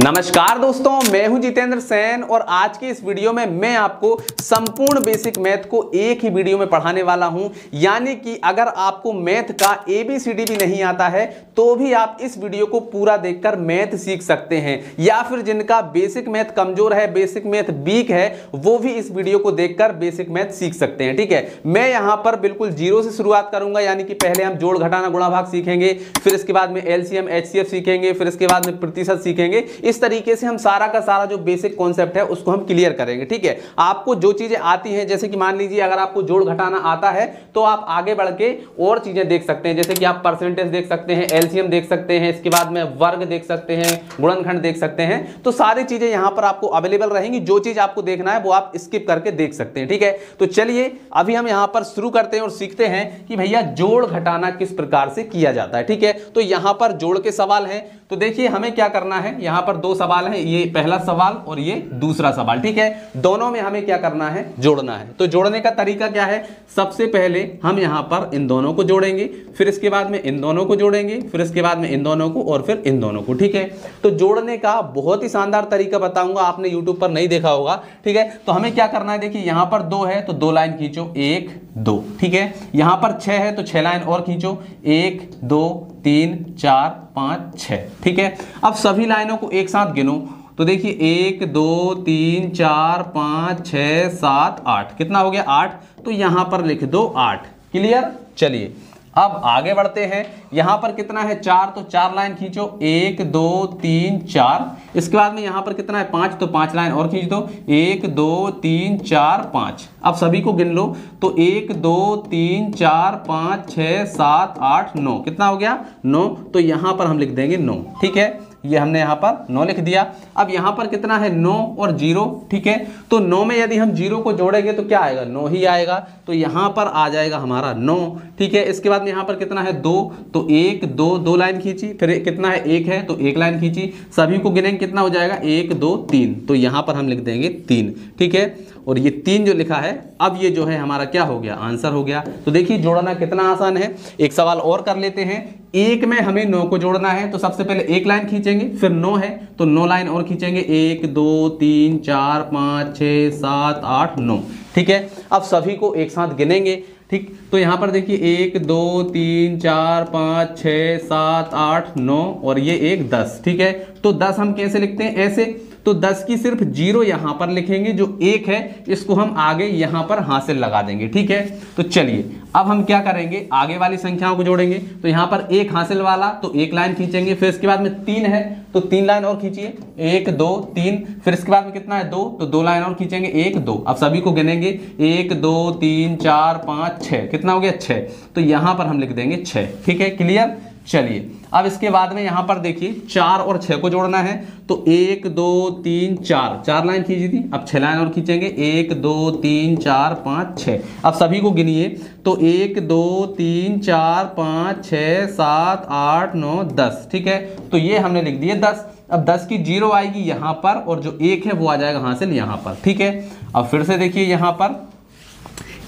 नमस्कार दोस्तों, मैं हूं जितेंद्र सेन और आज की इस वीडियो में मैं आपको संपूर्ण बेसिक मैथ को एक ही वीडियो में पढ़ाने वाला हूं। यानी कि अगर आपको मैथ का एबीसीडी भी नहीं आता है तो भी आप इस वीडियो को पूरा देखकर मैथ सीख सकते हैं, या फिर जिनका बेसिक मैथ कमजोर है, बेसिक मैथ वीक है, वो भी इस वीडियो को देखकर बेसिक मैथ सीख सकते हैं। ठीक है, मैं यहां पर बिल्कुल जीरो से शुरुआत करूंगा। यानी कि पहले हम जोड़ घटाना गुणा भाग सीखेंगे, फिर इसके बाद में एलसीएम एचसीएफ सीखेंगे, फिर इसके बाद में प्रतिशत सीखेंगे। इस तरीके से हम सारा का सारा जो बेसिक कॉन्सेप्ट है उसको हम क्लियर करेंगे। ठीक है, आपको जो चीजें आती हैं, जैसे कि मान लीजिए अगर आपको जोड़ घटाना आता है तो आप आगे बढ़ के और चीजें देख सकते हैं, जैसे कि आप परसेंटेज देख सकते हैं, एलसीएम देख सकते हैं, इसके बाद में वर्ग देख सकते हैं, गुणनखंड देख सकते हैं। तो सारी चीजें यहां पर आपको अवेलेबल रहेंगी। जो चीज आपको देखना है वो आप स्किप करके देख सकते हैं। ठीक है, तो चलिए अभी हम यहां पर शुरू करते हैं और सीखते हैं कि भैया जोड़ घटाना किस प्रकार से किया जाता है। ठीक है, तो यहां पर जोड़ के सवाल हैं। तो देखिए हमें क्या करना है, यहां पर दो सवाल हैं, ये पहला सवाल और ये दूसरा सवाल। ठीक है, दोनों में हमें क्या करना है, जोड़ना है। तो जोड़ने का तरीका क्या है, सबसे पहले हम यहां पर इन दोनों को जोड़ेंगे, फिर इसके बाद में इन दोनों को जोड़ेंगे, फिर इसके बाद में इन दोनों को और फिर इन दोनों को। ठीक है, तो जोड़ने का बहुत ही शानदार तरीका बताऊंगा, आपने यूट्यूब पर नहीं देखा होगा। ठीक है, तो हमें क्या करना है, देखिए यहां पर 2 है तो 2 लाइन खींचो, 1 2। ठीक है, यहां पर 6 है तो 6 लाइन और खींचो, 1 2 3 4 5 6। ठीक है, अब सभी लाइनों को एक साथ गिनो तो देखिए 1 2 3 4 5 6 7 8। कितना हो गया, 8। तो यहां पर लिख दो 8। क्लियर। चलिए अब आगे बढ़ते हैं। यहां पर कितना है, 4, तो 4 लाइन खींचो, 1 2 3 4। इसके बाद में यहां पर कितना है, 5, तो 5 लाइन और खींच दो, 1 2 3 4 5। अब सभी को गिन लो तो 1 2 3 4 5 6 7 8 9। कितना हो गया, 9। तो यहां पर हम लिख देंगे 9। ठीक है, ये हमने यहां पर 9 लिख दिया। अब यहां पर कितना है, 9 और 0। ठीक है, तो 9 में यदि हम 0 को जोड़ेंगे तो क्या आएगा, 9 ही आएगा। तो यहां पर आ जाएगा हमारा 9। ठीक है, इसके बाद में यहां पर कितना है, 2, तो 1 2 2 लाइन खींची, फिर कितना है, 1 है तो 1 लाइन खींची। सभी को गिनेंगे कितना हो जाएगा, 1 2 3। तो यहां पर हम लिख देंगे 3। ठीक है, और ये 3 जो लिखा है, अब ये जो है हमारा क्या हो गया, आंसर हो गया। तो देखिए जोड़ना कितना आसान है। एक सवाल और कर लेते हैं। 1 में हमें 9 को जोड़ना है, तो सबसे पहले 1 लाइन खींचेंगे, फिर 9 है तो 9 लाइन और खींचेंगे, 1 2 3 4 5 6 7 8 9। ठीक है, अब सभी को एक साथ गिनेंगे। ठीक, तो यहां पर देखिए 1 2 3 4 5 6 7 8 9 और ये 1 10। ठीक है, तो 10 हम कैसे लिखते हैं, ऐसे। तो 10 की सिर्फ 0 यहां पर लिखेंगे, जो 1 है इसको हम आगे यहां पर हासिल लगा देंगे। ठीक है, तो चलिए अब हम क्या करेंगे, आगे वाली संख्याओं को जोड़ेंगे। तो यहां पर 1 हासिल वाला तो 1 लाइन खींचेंगे, फिर इसके बाद में 3 है तो 3 लाइन और खींचिए, 1 2 3। फिर इसके बाद में कितना है, 2, तो 2 लाइन और खींचेंगे, 1 2। अब सभी को गिनेंगे, 1 2 3 4 5 6। कितना हो गया, 6। तो यहां पर हम लिख देंगे 6। ठीक है, क्लियर। चलिए अब इसके बाद में यहां पर देखिए 4 और 6 को जोड़ना है। तो 1 2 3 4, 4 लाइन खींची थी, अब 6 लाइन और खींचेंगे, 1 2 3 4 5 6। अब सभी को गिनिए तो 1 2 3 4 5 6 7 8 9 10। ठीक है, तो ये हमने लिख दिए 10। अब 10 की 0 आएगी यहां पर और जो 1 है वो आ जाएगा हासिल यहां पर। ठीक है, अब फिर से देखिए यहां पर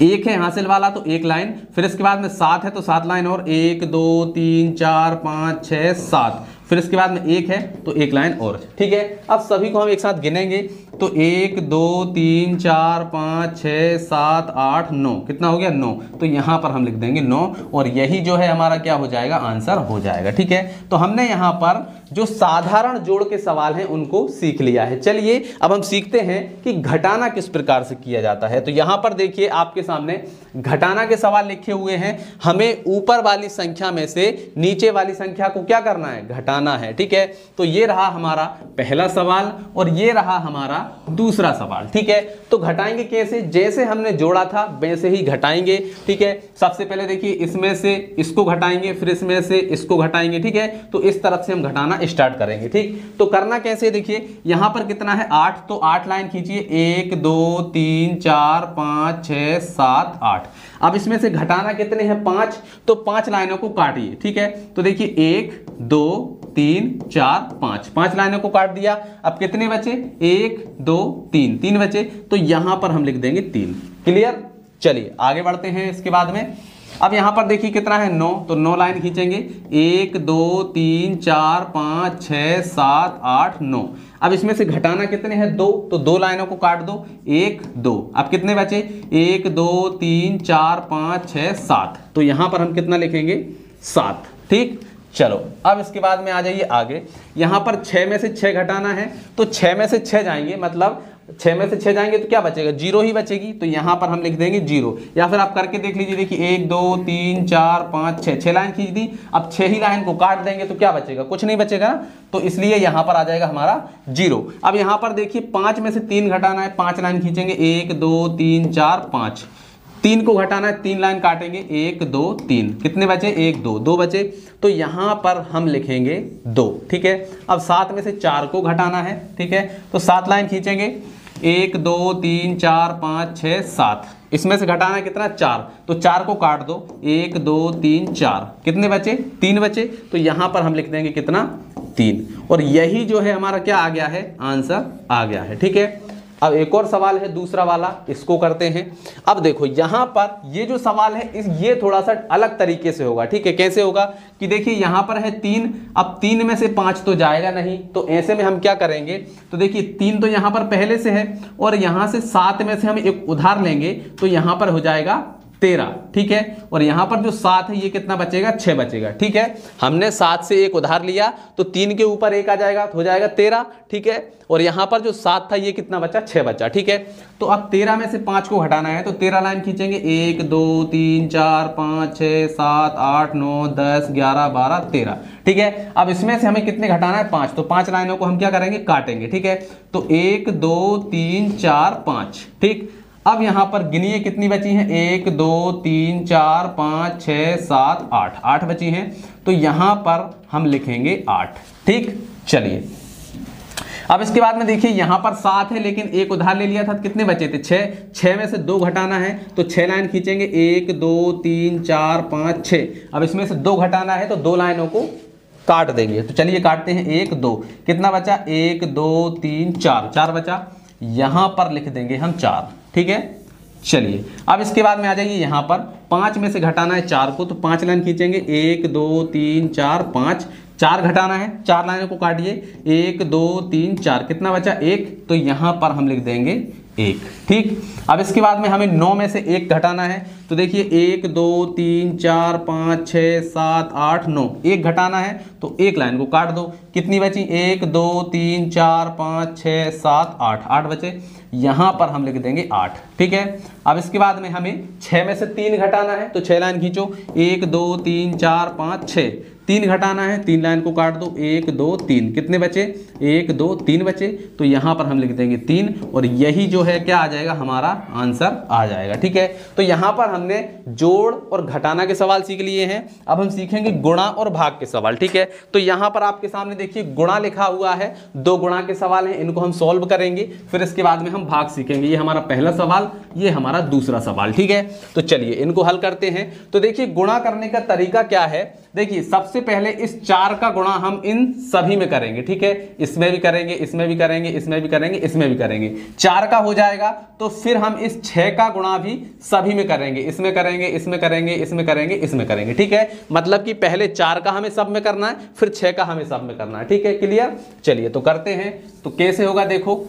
1 है हासिल वाला तो 1 लाइन, फिर इसके बाद में 7 है तो 7 लाइन और 1 2 3 4 5 6 7। फिर इसके बाद में 1 है तो 1 लाइन और। ठीक है, अब सभी को हम एक साथ गिनेंगे तो 1 2 3 4 5 6 7 8 9। कितना हो गया, 9। तो यहां पर हम लिख देंगे 9 और यही जो है हमारा क्या हो जाएगा, आंसर हो जाएगा। ठीक है, तो हमने यहां पर जो साधारण जोड़ के सवाल हैं उनको सीख लिया है। चलिए अब हम सीखते हैं कि घटाना किस प्रकार से किया जाता है। तो यहां पर देखिए आपके सामने घटाना के सवाल लिखे हुए हैं। हमें ऊपर वाली संख्या में से नीचे वाली संख्या को क्या करना है, घटाना है। ठीक है, तो ये रहा हमारा पहला सवाल और ये रहा हमारा दूसरा सवाल। ठीक है, तो घटाएंगे कैसे, जैसे हमने जोड़ा था वैसे ही घटाएंगे। ठीक है, सबसे पहले देखिए इसमें से इसको घटाएंगे, फिर इसमें से इसको घटाएंगे। ठीक है, तो इस तरफ से हम घटाना स्टार्ट करेंगे। ठीक, तो करना कैसे, देखिए यहां पर कितना है, 8, तो 8 लाइन खींचिए, 1 2 3 4 5 6 7 8। अब इसमें से घटाना कितने हैं, 5, तो 5 लाइनों को काटिए। ठीक है, तो देखिए 1 2 3 4 5, 5 लाइनों को काट दिया। अब कितने बचे, 1 2 3, 3 बचे। तो यहां पर हम लिख देंगे 3। क्लियर। चलिए आगे बढ़ते हैं। इसके बाद में अब यहाँ पर देखिए कितना है 9, तो 9 लाइन खींचेंगे 1 2 3 4 5 6 7 8 9। अब इसमें से घटाना कितने हैं 2, तो 2 लाइनों को काट दो 1 2। अब कितने बचे 1 2 3 4 5 6 7, तो यहाँ पर हम कितना लिखेंगे 7। ठीक, चलो अब इसके बाद में आ जाइए आगे। यहाँ पर 6 में से 6 घटाना है, तो 6 में से 6 जाएंगे, मतलब 6 में से 6 जाएंगे तो क्या बचेगा 0 ही बचेगी, तो यहाँ पर हम लिख देंगे 0। या फिर आप करके देख लीजिए, देखिए 1 2 3 4 5 6, 6 लाइन खींच दी। अब 6 ही लाइन को काट देंगे तो क्या बचेगा, कुछ नहीं बचेगा ना, तो इसलिए यहाँ पर आ जाएगा हमारा 0। अब यहाँ पर देखिए 5 में से 3 घटाना है, 5 लाइन खींचेंगे 1 2 3 4 5। 3 को घटाना है, 3 लाइन काटेंगे 1 2 3, कितने बचे 1 2, 2 बचे, तो यहाँ पर हम लिखेंगे 2। ठीक है, अब 7 में से 4 को घटाना है। ठीक है, तो 7 लाइन खींचेंगे 1 2 3 4 5 6 7। इसमें से घटाना है कितना 4, तो 4 को काट दो 1 2 3 4, कितने बचे 3 बचे, तो यहाँ पर हम लिख देंगे कितना 3। और यही जो है हमारा क्या आ गया है, आंसर आ गया है। ठीक है, अब एक और सवाल है दूसरा वाला, इसको करते हैं। अब देखो यहाँ पर ये जो सवाल है ये थोड़ा सा अलग तरीके से होगा। ठीक है, कैसे होगा कि देखिए यहाँ पर है 3, अब 3 में से 5 तो जाएगा नहीं, तो ऐसे में हम क्या करेंगे, तो देखिए 3 तो यहाँ पर पहले से है और यहाँ से 7 में से हम एक उधार लेंगे तो यहाँ पर हो जाएगा 13। ठीक है, और यहाँ पर जो 7 है ये कितना बचेगा 6 बचेगा। ठीक है, हमने 7 से एक उधार लिया तो 3 के ऊपर 1 आ जाएगा तो हो जाएगा 13। ठीक है, और यहाँ पर जो 7 था ये कितना बचा 6 बचा। ठीक है, तो अब 13 में से 5 को हटाना है, तो 13 लाइन खींचेंगे 1 2 3 4 5 6 7 8 9 10 11 12 13। ठीक है, अब इसमें से हमें कितने घटाना है 5, तो 5 लाइनों को हम क्या करेंगे काटेंगे। ठीक है, तो 1 2 3 4 5। ठीक, अब यहाँ पर गिनिए कितनी बची हैं 1 2 3 4 5 6 7 8, 8 बची हैं, तो यहाँ पर हम लिखेंगे 8। ठीक, चलिए अब इसके बाद में देखिए यहाँ पर 7 है लेकिन एक उधार ले लिया था, कितने बचे थे 6, 6 में से 2 घटाना है, तो 6 लाइन खींचेंगे 1 2 3 4 5 6। अब इसमें से 2 घटाना है तो 2 लाइनों को काट देंगे, तो चलिए काटते हैं 1 2, कितना बचा 1 2 3 4, 4 बचा, यहाँ पर लिख देंगे हम 4। ठीक है, चलिए अब इसके बाद में आ जाइए यहाँ पर 5 में से घटाना है 4 को, तो 5 लाइन खींचेंगे 1 2 3 4 5, 4 घटाना है, 4 लाइनों को काटिए 1 2 3 4, कितना बचा 1, तो यहाँ पर हम लिख देंगे 1। ठीक, अब इसके बाद में हमें 9 में से 1 घटाना है, तो देखिए 1 2 3 4 5 6 7 8 9, 1 घटाना है तो 1 लाइन को काट दो, कितनी बची 1 2 3 4 5 6 7 8, 8 बचे, यहाँ पर हम लिख देंगे 8। ठीक है, अब इसके बाद में हमें 6 में से 3 घटाना है, तो 6 लाइन खींचो 1 2 3 4 5 6, 3 घटाना है, 3 लाइन को काट दो 1 2 3, कितने बचे 1 2 3 बचे, तो यहाँ पर हम लिख देंगे 3, और यही जो है क्या आ जाएगा हमारा आंसर आ जाएगा। ठीक है, तो यहाँ पर हमने जोड़ और घटाना के सवाल सीख लिए हैं, अब हम सीखेंगे गुणा और भाग के सवाल। ठीक है, तो यहाँ पर आपके सामने देखिए गुणा लिखा हुआ है, 2 गुणा के सवाल हैं, इनको हम सॉल्व करेंगे, फिर इसके बाद में हम भाग सीखेंगे। ये हमारा पहला सवाल, ये हमारा दूसरा सवाल। ठीक है, तो चलिए इनको हल करते हैं। तो देखिए गुणा करने का तरीका क्या है, देखिए सबसे पहले इस 4 का गुणा हम इन सभी में करेंगे। ठीक है, इसमें भी करेंगे, इसमें भी करेंगे, इसमें भी करेंगे, इसमें भी करेंगे, 4 का हो जाएगा, तो फिर हम इस 6 का गुणा भी सभी में करेंगे, इसमें करेंगे, इसमें करेंगे, इसमें करेंगे, इसमें करेंगे। ठीक है, मतलब कि पहले 4 का हमें सब में करना है, फिर 6 का हमें सब में करना है। ठीक है, क्लियर, चलिए तो करते हैं। तो कैसे होगा, देखो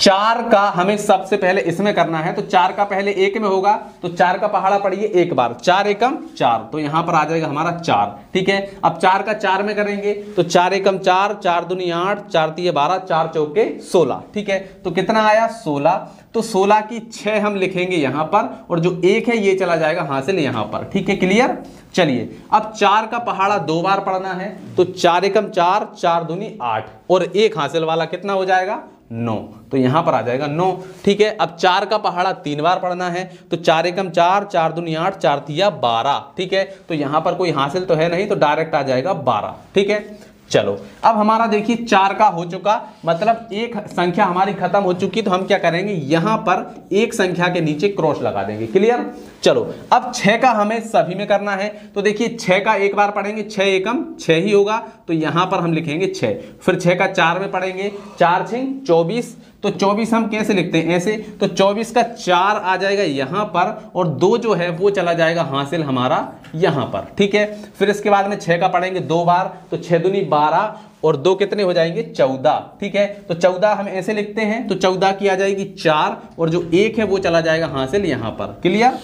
4 का हमें सबसे पहले इसमें करना है, तो 4 का पहले 1 में होगा, तो 4 का पहाड़ा पढ़िए एक बार, 4 एकम 4, तो यहां पर आ जाएगा हमारा 4। ठीक है, अब 4 का 4 में करेंगे, तो 4 एकम 4, 4 दूनी 8, 4 तीय 12, 4 चौके 16। ठीक है, तो कितना आया 16, तो 16 की 6 हम लिखेंगे यहां पर, और जो 1 है ये चला जाएगा हासिल यहां पर। ठीक है, क्लियर, चलिए अब 4 का पहाड़ा 2 बार पढ़ना है, तो 4 एकम 4, 4 दूनी 8, और 1 हासिल वाला कितना हो जाएगा 9, तो यहां पर आ जाएगा 9। ठीक है, अब 4 का पहाड़ा 3 बार पढ़ना है, तो 4 एकम 4, 4 दूनी 8, 4 तिया 12। ठीक है, तो यहां पर कोई हासिल तो है नहीं, तो डायरेक्ट आ जाएगा 12। ठीक है, चलो अब हमारा देखिए 4 का हो चुका, मतलब एक संख्या हमारी खत्म हो चुकी, तो हम क्या करेंगे यहां पर एक संख्या के नीचे क्रॉस लगा देंगे। क्लियर, चलो अब 6 का हमें सभी में करना है, तो देखिए 6 का एक बार पढ़ेंगे, 6 एकम 6 ही होगा, तो यहां पर हम लिखेंगे 6। फिर 6 का 4 में पढ़ेंगे, 4 छिंग 24, तो 24 हम कैसे लिखते हैं ऐसे, तो 24 का 4 आ जाएगा यहां पर और 2 जो है वो चला जाएगा हासिल हमारा यहां पर, ठीक है। फिर इसके बाद में 6 का पढ़ेंगे 2 बार, तो 6 दूनी 12 और 2 कितने हो जाएंगे 14, ठीक है। तो 14 हम ऐसे लिखते हैं, तो 14 की आ जाएगी 4 और जो 1 है वो चला जाएगा हासिल यहां पर, क्लियर।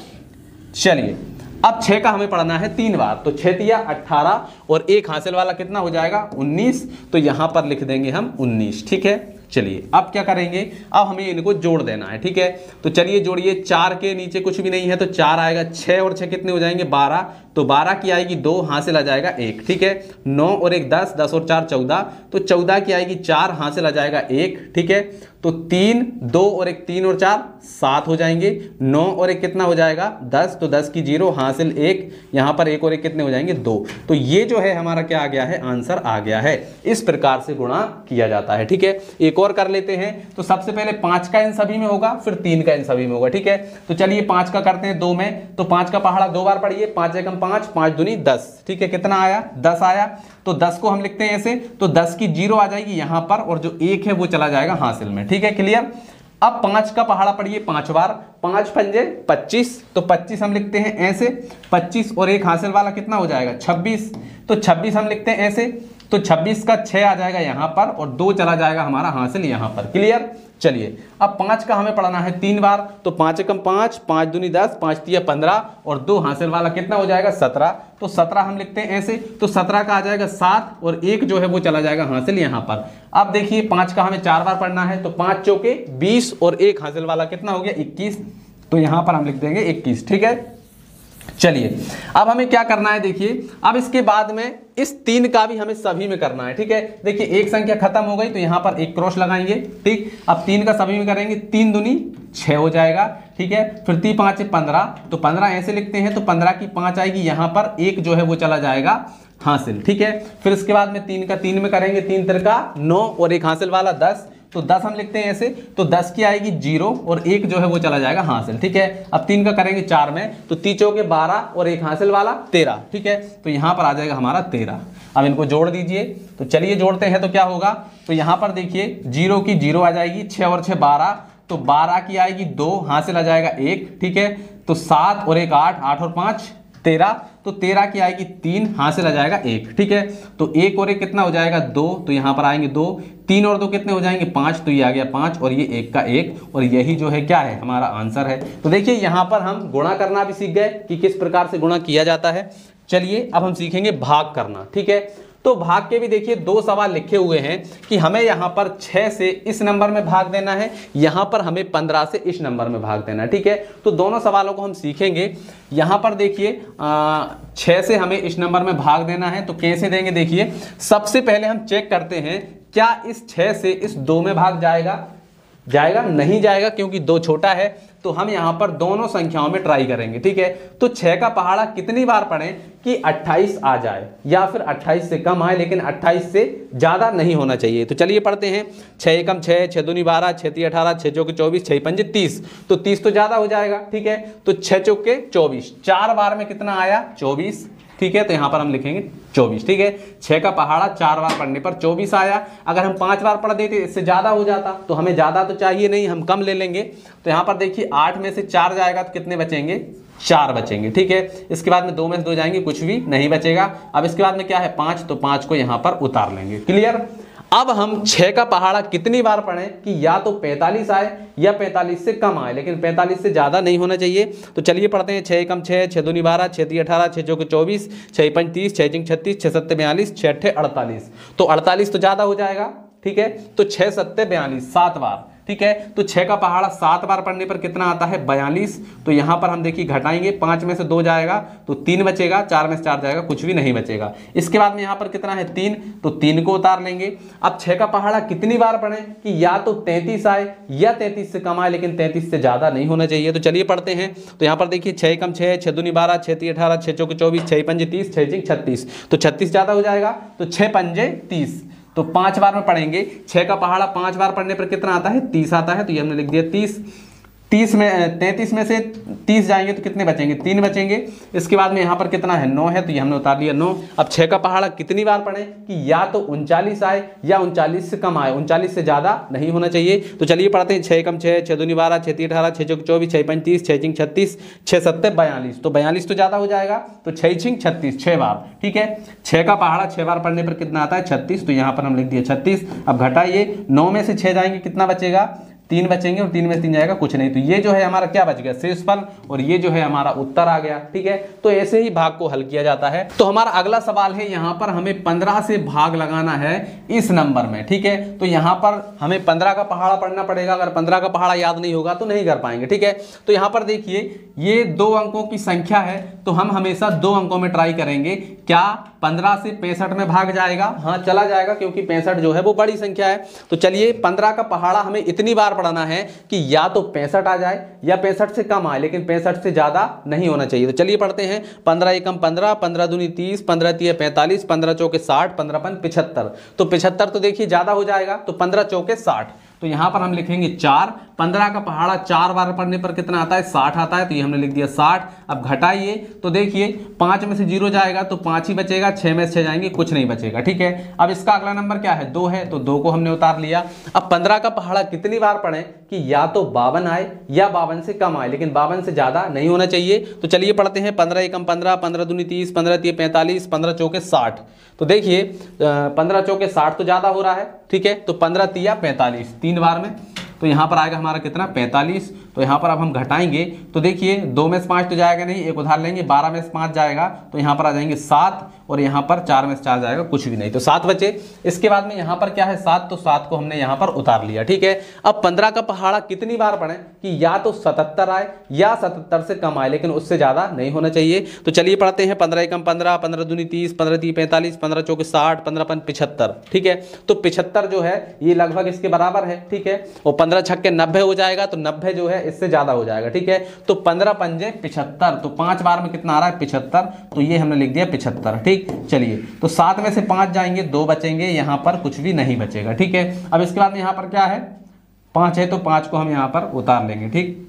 चलिए अब 6 का हमें पढ़ना है 3 बार, तो 6 तिया 18 और 1 हासिल वाला कितना हो जाएगा 19, तो यहां पर लिख देंगे हम 19, ठीक है। चलिए अब क्या करेंगे, अब हमें इनको जोड़ देना है, ठीक है। तो चलिए जोड़िए, 4 के नीचे कुछ भी नहीं है तो 4 आएगा, 6 और 6 कितने हो जाएंगे 12, तो 12 की आएगी 2, हासिल आ जाएगा 1, ठीक है। 9 और 1 10, 10 और 4 14, तो 14 की आएगी 4, हासिल आ जाएगा 1, ठीक है। तो 3, 2 और 1 3 और 4 7 हो जाएंगे, 9 और 1 कितना हो जाएगा 10, तो 10 की 0 हासिल 1, यहाँ पर 1 और 1 कितने हो जाएंगे 2, तो ये जो है हमारा क्या आ गया है, आंसर आ गया है। इस प्रकार से गुणा किया जाता है, ठीक है। एक और कर लेते हैं, तो सबसे पहले 5 का इन सभी में होगा, फिर 3 का इन सभी में होगा, ठीक है। तो चलिए 5 का करते हैं 2 में, तो 5 का पहाड़ा 2 बार पढ़िए, 5 एकम 5, 5 दूनी 10, ठीक है। कितना आया 10 आया, तो 10 को हम लिखते हैं ऐसे, तो 10 की 0 आ जाएगी यहां पर और जो 1 है वो चला जाएगा हासिल में, ठीक है, क्लियर। अब 5 का पहाड़ा पढ़िए 5 बार, 5 पंजे 25, तो 25 हम लिखते हैं ऐसे, 25 और 1 हासिल वाला कितना हो जाएगा 26, तो 26 हम लिखते हैं ऐसे, तो 26 का 6 आ जाएगा यहां पर और 2 चला जाएगा हमारा हासिल यहां पर, क्लियर। चलिए अब 5 का हमें पढ़ना है 3 बार, तो 5 एकम 5, 5 दूनी 10, 5 तिया 15 और 2 हासिल वाला कितना हो जाएगा 17, तो 17 हम लिखते हैं ऐसे, तो 17 का आ जाएगा 7 और 1 जो है वो चला जाएगा हासिल यहाँ पर। अब देखिए 5 का हमें 4 बार पढ़ना है, तो 5 चौके 20 और 1 हासिल वाला कितना हो गया 21, तो यहाँ पर हम लिख देंगे 21, ठीक है। चलिए अब हमें क्या करना है, देखिए अब इसके बाद में इस 3 का भी हमें सभी में करना है, ठीक है। देखिए एक संख्या खत्म हो गई तो यहां पर एक क्रॉस लगाएंगे, ठीक। अब 3 का सभी में करेंगे, 3 दूनी 6 हो जाएगा, ठीक है। फिर 3 5 15, तो 15 ऐसे लिखते हैं, तो 15 की 5 आएगी यहां पर, 1 जो है वो चला जाएगा हासिल, ठीक है। फिर इसके बाद में 3 का 3 में करेंगे, 3 तिरका 9 और 1 हासिल वाला 10, तो 10 हम लिखते हैं ऐसे, तो 10 की आएगी 0 और 1 जो है वो चला जाएगा हासिल, ठीक है। अब 3 का करेंगे 4 में, तो 3 चौके 12 और 1 हासिल वाला 13, ठीक है। तो यहाँ पर आ जाएगा हमारा 13। अब इनको जोड़ दीजिए, तो चलिए जोड़ते हैं, तो क्या होगा, तो यहाँ पर देखिए 0 की 0 आ जाएगी, 6 और 6 12, तो 12 की आएगी 2, हासिल आ जाएगा 1, ठीक है। तो 7 और 1 8, 8 और 5 13, तो 13 की आएगी 3, हासिल आ जाएगा 1, ठीक है। तो 1 और 1 कितना हो जाएगा 2, तो यहाँ पर आएंगे 2, 3 और 2 कितने हो जाएंगे 5, तो ये आ गया 5 और ये 1 का 1 और यही जो है क्या है हमारा आंसर है। तो देखिए यहाँ पर हम गुणा करना भी सीख गए कि किस प्रकार से गुणा किया जाता है। चलिए अब हम सीखेंगे भाग करना, ठीक है। तो भाग के भी देखिए 2 सवाल लिखे हुए हैं कि हमें यहाँ पर 6 से इस नंबर में भाग देना है, यहाँ पर हमें 15 से इस नंबर में भाग देना है, ठीक है। तो दोनों सवालों को हम सीखेंगे। यहाँ पर देखिए 6 से हमें इस नंबर में भाग देना है, तो कैसे देंगे, देखिए सबसे पहले हम चेक करते हैं क्या इस 6 से इस 2 में भाग जाएगा, जाएगा नहीं जाएगा, क्योंकि 2 छोटा है, तो हम यहां पर दोनों संख्याओं में ट्राई करेंगे, ठीक है। तो 6 का पहाड़ा कितनी बार पढ़ें कि 28 आ जाए या फिर 28 से कम आए, लेकिन 28 से ज्यादा नहीं होना चाहिए। तो चलिए पढ़ते हैं, 6 एकम 6, 6 दूनी 12, 6 तिया 18, 6 चौके 24, 6 पंजे 30, तो 30 तो ज्यादा हो जाएगा, ठीक है। तो 6 चौके 24, 4 बार में कितना आया 24, ठीक है। तो यहां पर हम लिखेंगे 24, ठीक है। 6 का पहाड़ा 4 बार पढ़ने पर 24 आया। अगर हम 5 बार पढ़ देते इससे ज्यादा हो जाता, तो हमें ज्यादा तो चाहिए नहीं, हम कम ले लेंगे। तो यहां पर देखिए 8 में से 4 जाएगा तो कितने बचेंगे 4 बचेंगे, ठीक है। इसके बाद में 2 में से 2 जाएंगे, कुछ भी नहीं बचेगा। अब इसके बाद में क्या है 5, तो 5 को यहां पर उतार लेंगे, क्लियर। अब हम 6 का पहाड़ा कितनी बार पढ़ें कि या तो 45 आए या 45 से कम आए, लेकिन 45 से ज्यादा नहीं होना चाहिए। तो चलिए पढ़ते हैं, 6 एकम 6, 6 दूनी 12, 6 तिया 18, 6 चौके 24, 6 पंज 30, 6 चिंग 36, 6 सत्ते 42, 6 अट्ठे 48, तो 48 तो ज्यादा हो जाएगा, ठीक है। तो 6 सत्ते 42, 7 बार, ठीक है। तो 6 का पहाड़ा 7 बार पढ़ने पर कितना आता है 42, तो यहां पर हम देखिए घटाएंगे, 5 में से 2 जाएगा तो 3 बचेगा, 4 में से 4 जाएगा, कुछ भी नहीं बचेगा। इसके बाद में यहां पर कितना है 3, तो 3 को उतार लेंगे। अब 6 का पहाड़ा कितनी बार पढ़ें कि या तो 33 आए या 33 से कम आए, लेकिन 33 से ज्यादा नहीं होना चाहिए। तो चलिए पढ़ते हैं, तो यहां पर देखिए 6 एकम 6, 6 दूनी 12, 6 तिया 18, 6 चौके 24, 6 पंजे 30, 6 चिंग 36, तो 36 ज्यादा हो जाएगा, तो 6 पंजे 30, तो 5 बार में पढ़ेंगे। 6 का पहाड़ा 5 बार पढ़ने पर कितना आता है 30 आता है, तो ये हमने लिख दिया 30। 30 में 33 में से 30 जाएंगे तो कितने बचेंगे, 3 बचेंगे। इसके बाद में यहाँ पर कितना है, 9 है, तो ये हमने उतार लिया 9। अब 6 का पहाड़ा कितनी बार पढ़ें कि या तो 39 आए या 39 से कम आए, 39 से ज़्यादा नहीं होना चाहिए। तो चलिए पढ़ते हैं। 6 कम 6, 6 दूनी 12, 6 तीन 18, 6 चौक 24, 6 पंच 30, 6 चिंग 36, 6 सत्ते 42। तो 42 तो ज़्यादा हो जाएगा, तो 6 चिंग 36 6 बार, ठीक है। 6 का पहाड़ा 6 बार पढ़ने पर कितना आता है, 36। तो यहाँ पर हम लिख दिए 36। अब घटाइए, 9 में से 6 जाएंगे कितना बचेगा, 3 बचेंगे, और 3 में से 3 जाएगा कुछ नहीं। तो ये जो है हमारा क्या बच गया, शेषफल, और ये जो है हमारा उत्तर आ गया, ठीक है। तो ऐसे ही भाग को हल किया जाता है। तो हमारा अगला सवाल है, यहाँ पर हमें 15 से भाग लगाना है इस नंबर में, ठीक है। तो यहाँ पर हमें 15 का पहाड़ा पढ़ना पड़ेगा। अगर 15 का पहाड़ा याद नहीं होगा तो नहीं कर पाएंगे, ठीक है। तो यहाँ पर देखिए, ये 2 अंकों की संख्या है, तो हम हमेशा 2 अंकों में ट्राई करेंगे। क्या 15 से 65 में भाग जाएगा? हाँ, चला जाएगा, क्योंकि 65 जो है वो बड़ी संख्या है। तो चलिए 15 का पहाड़ा हमें इतनी बार पढ़ना है कि या तो 65 आ जाए या 65 से कम आए, लेकिन 65 से ज्यादा नहीं होना चाहिए। तो चलिए पढ़ते हैं। 15 एकम 15, 15 दूनी 30, 15 तिया 45, 15 चौके 60, 15 पन 75। तो 75 तो देखिए ज्यादा हो जाएगा, तो 15 चौके 60। तो यहां पर हम लिखेंगे 4। 15 का पहाड़ा 4 बार पढ़ने पर कितना आता है, 60 आता है। तो ये हमने लिख दिया 60। अब घटाइए, तो देखिए 5 में से 0 जाएगा तो 5 ही बचेगा, 6 में से 6 जाएंगे कुछ नहीं बचेगा, ठीक है। अब इसका अगला नंबर क्या है, 2 है, तो 2 को हमने उतार लिया। अब 15 का पहाड़ा कितनी बार पढ़ें कि या तो 52 आए या 52 से कम आए, लेकिन 52 से ज्यादा नहीं होना चाहिए। तो चलिए पढ़ते हैं। 15 एकम 15, 15 दूनी 30, 15 तिया 45, 15 चौके 60। तो देखिए 15 चौके 60 तो ज्यादा हो रहा है, ठीक है। तो 15 तिया 45 3 बार में, तो यहाँ पर आएगा हमारा कितना, 45। तो यहाँ पर अब हम घटाएंगे, तो देखिए 2 में से 5 तो जाएगा नहीं, एक उधार लेंगे, 12 में से 5 जाएगा, तो यहाँ पर आ जाएंगे 7, और यहाँ पर 4 में से 4 जाएगा कुछ भी नहीं, तो 7 बचे। इसके बाद में यहाँ पर क्या है, 7, तो 7 को हमने यहाँ पर उतार लिया, ठीक है। अब 15 का पहाड़ा कितनी बार पढ़ें कि या तो 77 आए या 77 से कम आए, लेकिन उससे ज़्यादा नहीं होना चाहिए। तो चलिए पढ़ते हैं। 15 एकम 15, 15 दूनी 30, 15 ती 45, 15 चौके 60, 15 पन 75, ठीक है। तो 75 जो है ये लगभग इसके बराबर है, ठीक है। और 15 छक्के 90 हो जाएगा, तो 90 जो है इससे ज़्यादा हो जाएगा, ठीक है। तो 15 पंजे 75, तो 5 बार में कितना आ रहा है, 75। तो ये हमने लिख दिया 75, ठीक। चलिए, तो 7 में से 5 जाएंगे, 2 बचेंगे, यहाँ पर कुछ भी नहीं बचेगा, ठीक है। अब इसके बाद में यहाँ पर क्या है, 5 है, तो 5 को हम यहाँ पर उतार लेंगे, ठीक।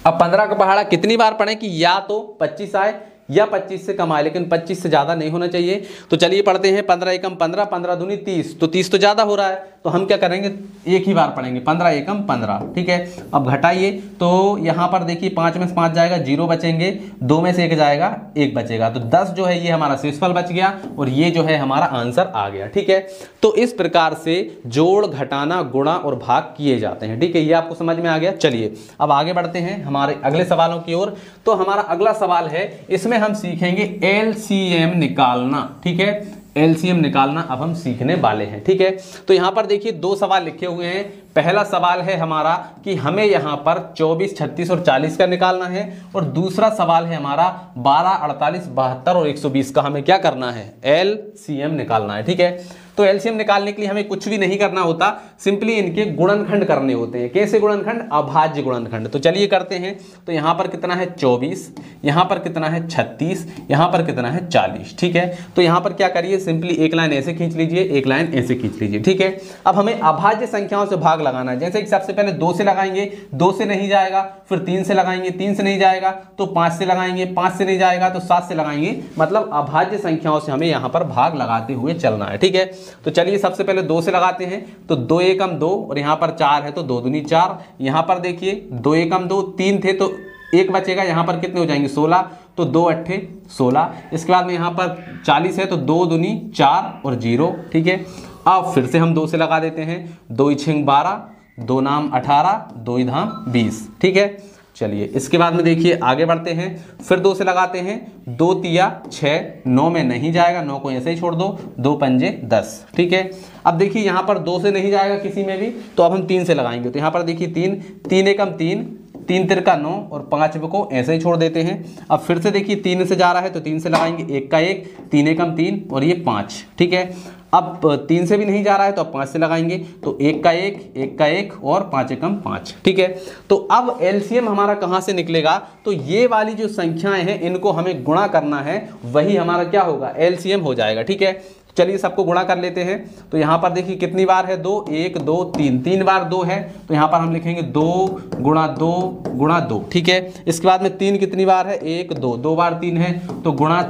अब 15 का पहाड़ा कितनी बार पढ़ें कि या तो 25 आए या 25 से कम आए, लेकिन 25 से ज़्यादा नहीं होना चाहिए। तो चलिए पढ़ते हैं। 15 एकम 15, 15 दूनी 30, तो 30 तो ज़्यादा हो रहा है, तो हम क्या करेंगे, एक ही बार पढ़ेंगे, 15 एकम 15, ठीक है। अब घटाइए, तो यहाँ पर देखिए 5 में से 5 जाएगा, 0 बचेंगे, 2 में से 1 जाएगा, 1 बचेगा, तो 10 जो है ये हमारा शेषफल बच गया, और ये जो है हमारा आंसर आ गया, ठीक है। तो इस प्रकार से जोड़, घटाना, गुणा और भाग किए जाते हैं, ठीक है। ये आपको समझ में आ गया। चलिए अब आगे बढ़ते हैं हमारे अगले सवालों की ओर। तो हमारा अगला सवाल है, इसमें हम सीखेंगे एलसीएम निकालना, ठीक है। एलसीएम निकालना अब हम सीखने वाले हैं, ठीक है। तो यहां पर देखिए 2 सवाल लिखे हुए हैं। पहला सवाल है हमारा कि हमें यहां पर 24, 36 और 40 का निकालना है, और दूसरा सवाल है हमारा 12, 48, 72 और 120 का हमें क्या करना है, एलसीएम निकालना है, ठीक है। तो एलसीएम निकालने के लिए हमें कुछ भी नहीं करना होता, सिंपली इनके गुणनखंड करने होते हैं। कैसे गुणनखंड, अभाज्य गुणनखंड। तो चलिए करते हैं। तो यहाँ पर कितना है 24, यहाँ पर कितना है 36, यहाँ पर कितना है 40, ठीक है। तो यहाँ पर क्या करिए, सिंपली एक लाइन ऐसे खींच लीजिए, एक लाइन ऐसे खींच लीजिए, ठीक है। अब हमें अभाज्य संख्याओं से भाग लगाना है। जैसे कि सबसे पहले 2 से लगाएंगे, 2 से नहीं जाएगा, फिर 3 से लगाएंगे, 3 से नहीं जाएगा तो 5 से लगाएंगे, 5 से नहीं जाएगा तो 7 से लगाएंगे, मतलब अभाज्य संख्याओं से हमें यहाँ पर भाग लगाते हुए चलना है, ठीक है। तो चलिए सबसे पहले 2 से लगाते हैं। तो 2 एकम 2, और यहाँ पर 4 है, तो 2 दूनी 4। यहाँ पर देखिए 2 एकम 2, 3 थे तो 1 बचेगा, यहाँ पर कितने हो जाएंगे 16, तो 2 अट्ठे 16। इसके बाद में यहाँ पर 40 है, तो 2 दूनी 4 और 0, ठीक है। अब फिर से हम 2 से लगा देते हैं। 2 छिंग 12, 2 नाम 18, 2 धाम 20, ठीक है। चलिए इसके बाद में देखिए आगे बढ़ते हैं। फिर 2 से लगाते हैं। 2 तिया 6, 9 में नहीं जाएगा, 9 को ऐसे ही छोड़ दो, 2 पंजे 10, ठीक है। अब देखिए यहाँ पर 2 से नहीं जाएगा किसी में भी, तो अब हम 3 से लगाएंगे। तो यहाँ पर देखिए 3, 3 एकम 3, 3 तिरका 9 और 5 को ऐसे ही छोड़ देते हैं। अब फिर से देखिए 3 से जा रहा है, तो 3 से लगाएंगे, 1 का 1, 3 एकम 3 और ये 5, ठीक है। अब 3 से भी नहीं जा रहा है, तो अब 5 से लगाएंगे, तो 1 का 1, 1 का 1 और 5 एकम 5, ठीक है। तो अब एलसीएम हमारा कहाँ से निकलेगा, तो ये वाली जो संख्याएं हैं इनको हमें गुणा करना है, वही हमारा क्या होगा, एलसीएम हो जाएगा, ठीक है। चलिए सबको गुणा कर लेते हैं। तो यहाँ पर देखिए कितनी बार है 2, 1 2 3, 3 बार 2 है, तो यहाँ पर हम लिखेंगे 2 गुणा 2 गुणा 2, ठीक है। इसके बाद में 3 कितनी बार है 1 2, 2 बार 3 है, तो गुणा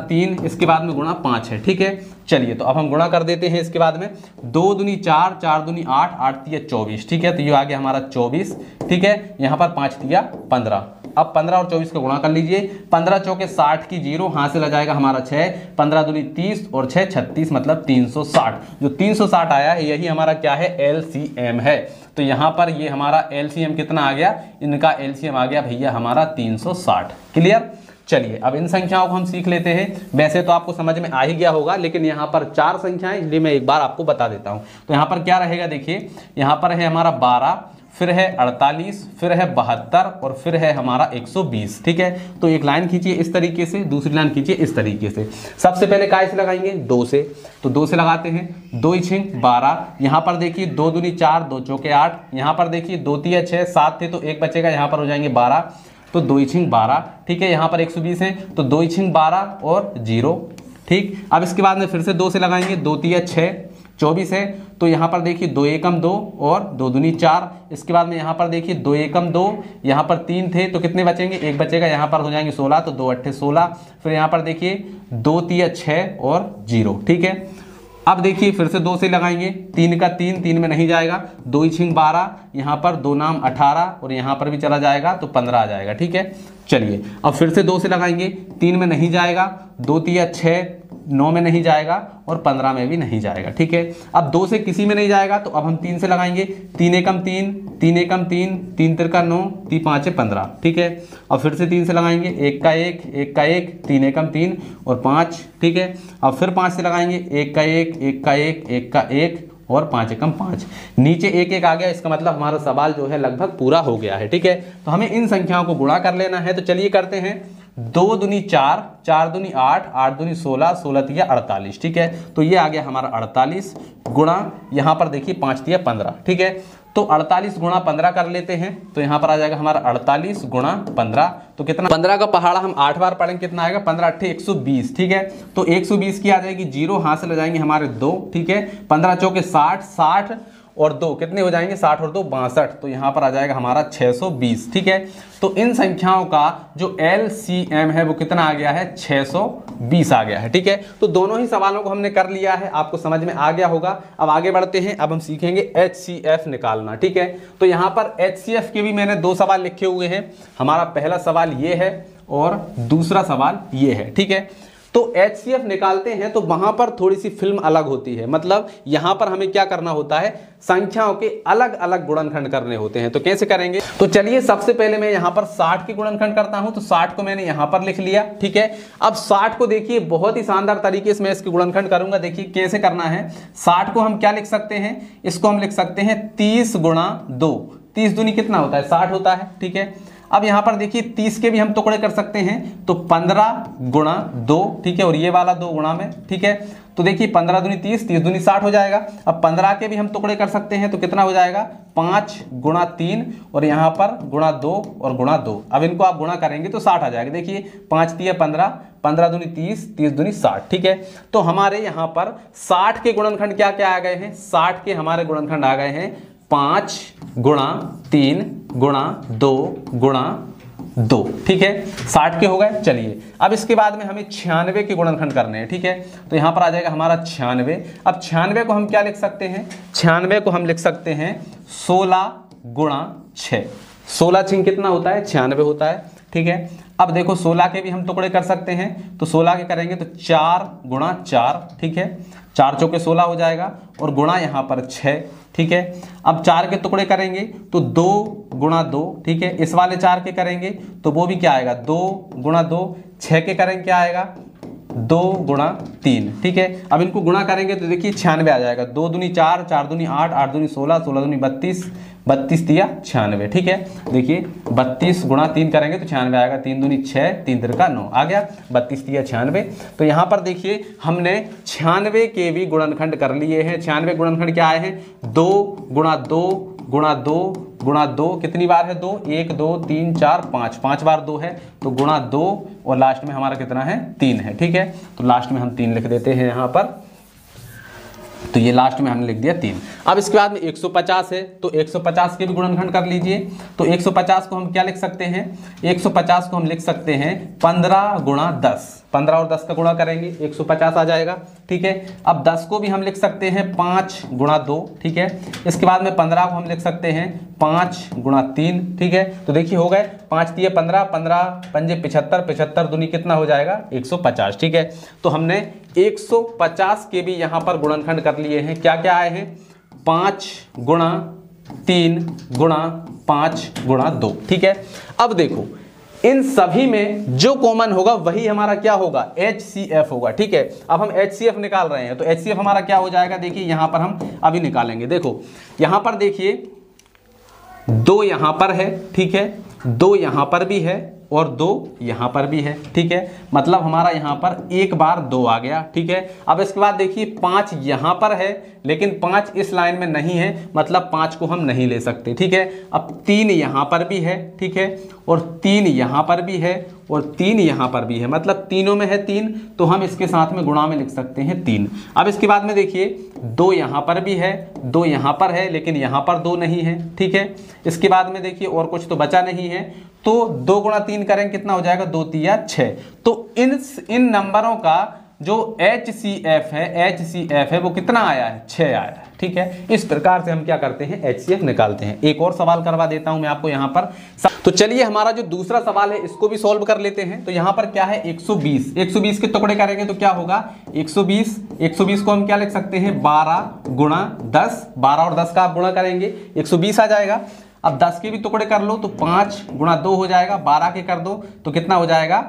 3, इसके बाद में गुणा 5 है, ठीक है। चलिए तो अब हम गुणा कर देते हैं। इसके बाद में 2 दूनी 4, 4 दूनी 8, 8 तिया 24, ठीक है। तो ये आ गया हमारा 24, ठीक है। यहाँ पर 5 तिया 15। अब 15 और 24 का गुणा कर लीजिए। 15 चौके 60 की 0, हाथ से लग जाएगा हमारा 6, 15 दूनी 30 और 6 36, मतलब 360। जो 360 आया है यही हमारा क्या है, LCM है। तो यहाँ पर ये हमारा LCM कितना आ गया, इनका LCM आ गया भैया हमारा 360। क्लियर। चलिए अब इन संख्याओं को हम सीख लेते हैं। वैसे तो आपको समझ में आ ही गया होगा, लेकिन यहाँ पर 4 संख्याएं, इसलिए मैं एक बार आपको बता देता हूँ। तो यहाँ पर क्या रहेगा, देखिए यहाँ पर है हमारा 12, फिर है 48, फिर है 72 और फिर है हमारा 120, ठीक है। तो एक लाइन खींचिए इस तरीके से, दूसरी लाइन खींचिए इस तरीके से। सबसे पहले काय से लगाएंगे, 2 से। तो 2 से लगाते हैं, 2 6 12। यहाँ पर देखिए 2 दूनी 4, 2 चौके 8। यहाँ पर देखिए 2 तिया 6, 7 थे तो 1 बचेगा, यहाँ पर हो जाएंगे 12, तो 2 6 12, ठीक है। यहाँ पर 120 है तो 2 6 12 और 0, ठीक। अब इसके बाद में फिर से 2 से लगाएंगे, 2 तिया 6, 24 है, तो यहाँ पर देखिए 2 एकम 2 और 2 दूनी 4। इसके बाद में यहाँ पर देखिए 2 एकम 2, यहाँ पर 3 थे तो कितने बचेंगे, 1 बचेगा, यहाँ पर हो जाएंगे 16, तो 2 8 16। फिर यहाँ पर देखिए 2 तिया 6 और 0, ठीक है। अब देखिए फिर से 2 से लगाएंगे, 3 का 3, 3 में नहीं जाएगा, 2 6 12, यहाँ पर 2 नाम 18 और यहाँ पर भी चला जाएगा तो 15 आ जाएगा, ठीक है। चलिए अब फिर से 2 से लगाएंगे, 3 में नहीं जाएगा, 2 तिया 6, 9 में नहीं जाएगा और 15 में भी नहीं जाएगा, ठीक है। अब 2 से किसी में नहीं जाएगा तो अब हम 3 से लगाएंगे, 3 एकम 3, 3 एकम 3, 3 तिरका 9, 3 5 15, ठीक है। अब फिर से 3 से लगाएंगे, 1 का 1, 1 का 1, 3 एकम 3 और 5, ठीक है। अब फिर 5 से लगाएंगे, 1 का 1, 1 का 1, 1 का 1 और 5 एकम 5। नीचे 1 1 आ गया, इसका मतलब हमारा सवाल जो है लगभग पूरा हो गया है, ठीक है। तो हमें इन संख्याओं को गुणा कर लेना है। तो चलिए करते हैं। 2 दूनी 4, 4 दूनी 8, 8 दूनी 16, 16 तिया 48, ठीक है। तो ये आ गया हमारा 48 गुणा, यहाँ पर देखिए 5 तिया 15, ठीक है। तो 48 गुणा 15 कर लेते हैं, तो यहाँ पर आ जाएगा हमारा 48 गुणा 15, तो कितना, 15 का पहाड़ा हम 8 बार पढ़ेंगे, कितना आएगा, 15 8 120, ठीक है। तो 120 की आ जाएगी 0, हाथ से ले जाएंगे हमारे 2, ठीक है। 15 चौके 60, 60 और 2 कितने हो जाएंगे, 60 और 2 62, तो यहाँ पर आ जाएगा हमारा 620, ठीक है। तो इन संख्याओं का जो LCM है वो कितना आ गया है, 620 आ गया है, ठीक है। तो दोनों ही सवालों को हमने कर लिया है, आपको समझ में आ गया होगा। अब आगे बढ़ते हैं, अब हम सीखेंगे HCF निकालना, ठीक है। तो यहाँ पर HCF के भी मैंने 2 सवाल लिखे हुए हैं। हमारा पहला सवाल ये है और दूसरा सवाल ये है, ठीक है। तो HCF निकालते हैं तो वहां पर थोड़ी सी फिल्म अलग होती है, मतलब यहां पर हमें क्या करना होता है, संख्याओं के अलग अलग गुणनखंड करने होते हैं। तो कैसे करेंगे, तो चलिए सबसे पहले मैं यहां पर 60 के गुणनखंड करता हूं। तो 60 को मैंने यहां पर लिख लिया, ठीक है। अब 60 को देखिए बहुत ही शानदार तरीके से मैं इसके गुणनखंड करूंगा। देखिए कैसे करना है। 60 को हम क्या लिख सकते हैं, इसको हम लिख सकते हैं 30 गुणा 2। 30 दूनी कितना होता है, 60 होता है, ठीक है। अब यहां पर देखिए 30 के भी हम टुकड़े कर सकते हैं, तो 15 गुणा 2, ठीक है, और ये वाला 2 गुणा में, ठीक है। तो देखिए 15 दूनी 30, 30 दूनी 60 हो जाएगा। अब 15 के भी हम टुकड़े कर सकते हैं, तो कितना हो जाएगा, 5 गुणा 3 और यहाँ पर गुणा 2 और गुणा 2। अब इनको आप गुणा करेंगे तो 60 आ जाएगा। देखिए 5 तिया 15, 15 दूनी 30, 30 दूनी 60, ठीक है। तो हमारे यहाँ पर 60 के गुणनखंड क्या क्या आ गए हैं, 60 के हमारे गुणनखंड आ गए हैं 5 गुणा 3 गुणा 2 गुणा 2, ठीक है। 60 के हो गए। चलिए अब इसके बाद में हमें 96 के गुणनखंड करने हैं, ठीक है। तो यहाँ पर आ जाएगा हमारा 96। अब 96 को हम क्या लिख सकते हैं, 96 को हम लिख सकते हैं 16 गुणा 6। 16 6 कितना होता है, 96 होता है, ठीक है। अब देखो 16 के भी हम टुकड़े कर सकते हैं, तो 16 के करेंगे तो 4 गुणा 4, ठीक है। 4 चौके 16 हो जाएगा और गुणा यहाँ पर 6, ठीक है। अब 4 के टुकड़े करेंगे तो 2 गुणा 2, ठीक है। इस वाले 4 के करेंगे तो वो भी क्या आएगा, 2 गुणा 2। 6 के करेंगे क्या आएगा, 2 गुणा 3, ठीक है। अब इनको गुणा करेंगे तो देखिए 96 आ जाएगा। 2 दूनी 4, 4 दूनी 8, 8 दूनी 16, 16 दूनी 32, 32 तिया 96, ठीक है। देखिए 32 गुणा 3 करेंगे तो 96 आएगा। 3 दूनी 6, 3 तिरका 9 आ गया, 32 तिया 96। तो यहाँ पर देखिए हमने 96 के भी गुणनखंड कर लिए हैं। 96 गुणनखंड क्या आए हैं, 2 गुणा 2 गुणा 2 गुणा 2 कितनी बार है 2, 1 2 3 4 5, 5 बार 2 है तो गुणा 2 और लास्ट में हमारा कितना है 3 है। ठीक है, तो लास्ट में हम 3 लिख देते हैं यहाँ पर, तो ये लास्ट में हमने लिख दिया 3। अब इसके बाद में 150 है तो 150 के भी गुणनखंड कर लीजिए। तो 150 को हम क्या लिख सकते हैं, 150 को हम लिख सकते हैं 15 गुणा 10, 15 और 10 का गुणा करेंगे 150 आ जाएगा। ठीक है, अब 10 को भी हम लिख सकते हैं 5 गुणा 2। ठीक है, इसके बाद में 15 को हम लिख सकते हैं 5 गुणा 3। ठीक है, तो देखिए हो गए 5 3 15, 15 पंजे 75, 75 दूनी कितना हो जाएगा 150। ठीक है, तो हमने 150 के भी यहाँ पर गुणनखंड कर लिए हैं। क्या क्या आए हैं, 5 गुणा 3 गुणा 5 गुणा 2। ठीक है, अब देखो इन सभी में जो कॉमन होगा वही हमारा क्या होगा, HCF होगा। ठीक है, अब हम HCF निकाल रहे हैं तो HCF हमारा क्या हो जाएगा, देखिए यहां पर हम अभी निकालेंगे। देखो यहां पर देखिए 2 यहां पर है, ठीक है, 2 यहां पर भी है और 2 यहां पर भी है। ठीक है, मतलब हमारा यहां पर एक बार 2 आ गया। ठीक है, अब इसके बाद देखिए 5 यहां पर है लेकिन 5 इस लाइन में नहीं है, मतलब 5 को हम नहीं ले सकते। ठीक है, अब 3 यहां पर भी है, ठीक है, और 3 यहां पर भी है और 3 यहां पर भी है, मतलब तीनों में है 3, तो हम इसके साथ में गुणा में लिख सकते हैं 3। अब इसके बाद में देखिए 2 यहां पर भी है, 2 यहां पर है लेकिन यहां पर 2 नहीं है। ठीक है, इसके बाद में देखिए और कुछ तो बचा नहीं है, तो 2 गुणा 3 करेंगे कितना हो जाएगा, 2 3 6। तो इन नंबरों का जो HCF है वो कितना आया है, 6 आया है। ठीक है, इस प्रकार से हम क्या करते हैं, HCF निकालते हैं। एक और सवाल करवा देता हूं मैं आपको यहाँ पर। तो चलिए हमारा जो दूसरा सवाल है इसको भी सॉल्व कर लेते हैं। तो यहाँ पर क्या है 120 के टुकड़े करेंगे तो क्या होगा 120 को हम क्या लिख सकते हैं 12 गुणा 10, 12 और 10 का आप गुणा करेंगे 120 आ जाएगा। अब 10 के भी टुकड़े कर लो तो 5 गुणा 2 हो जाएगा, 12 के कर दो तो कितना हो जाएगा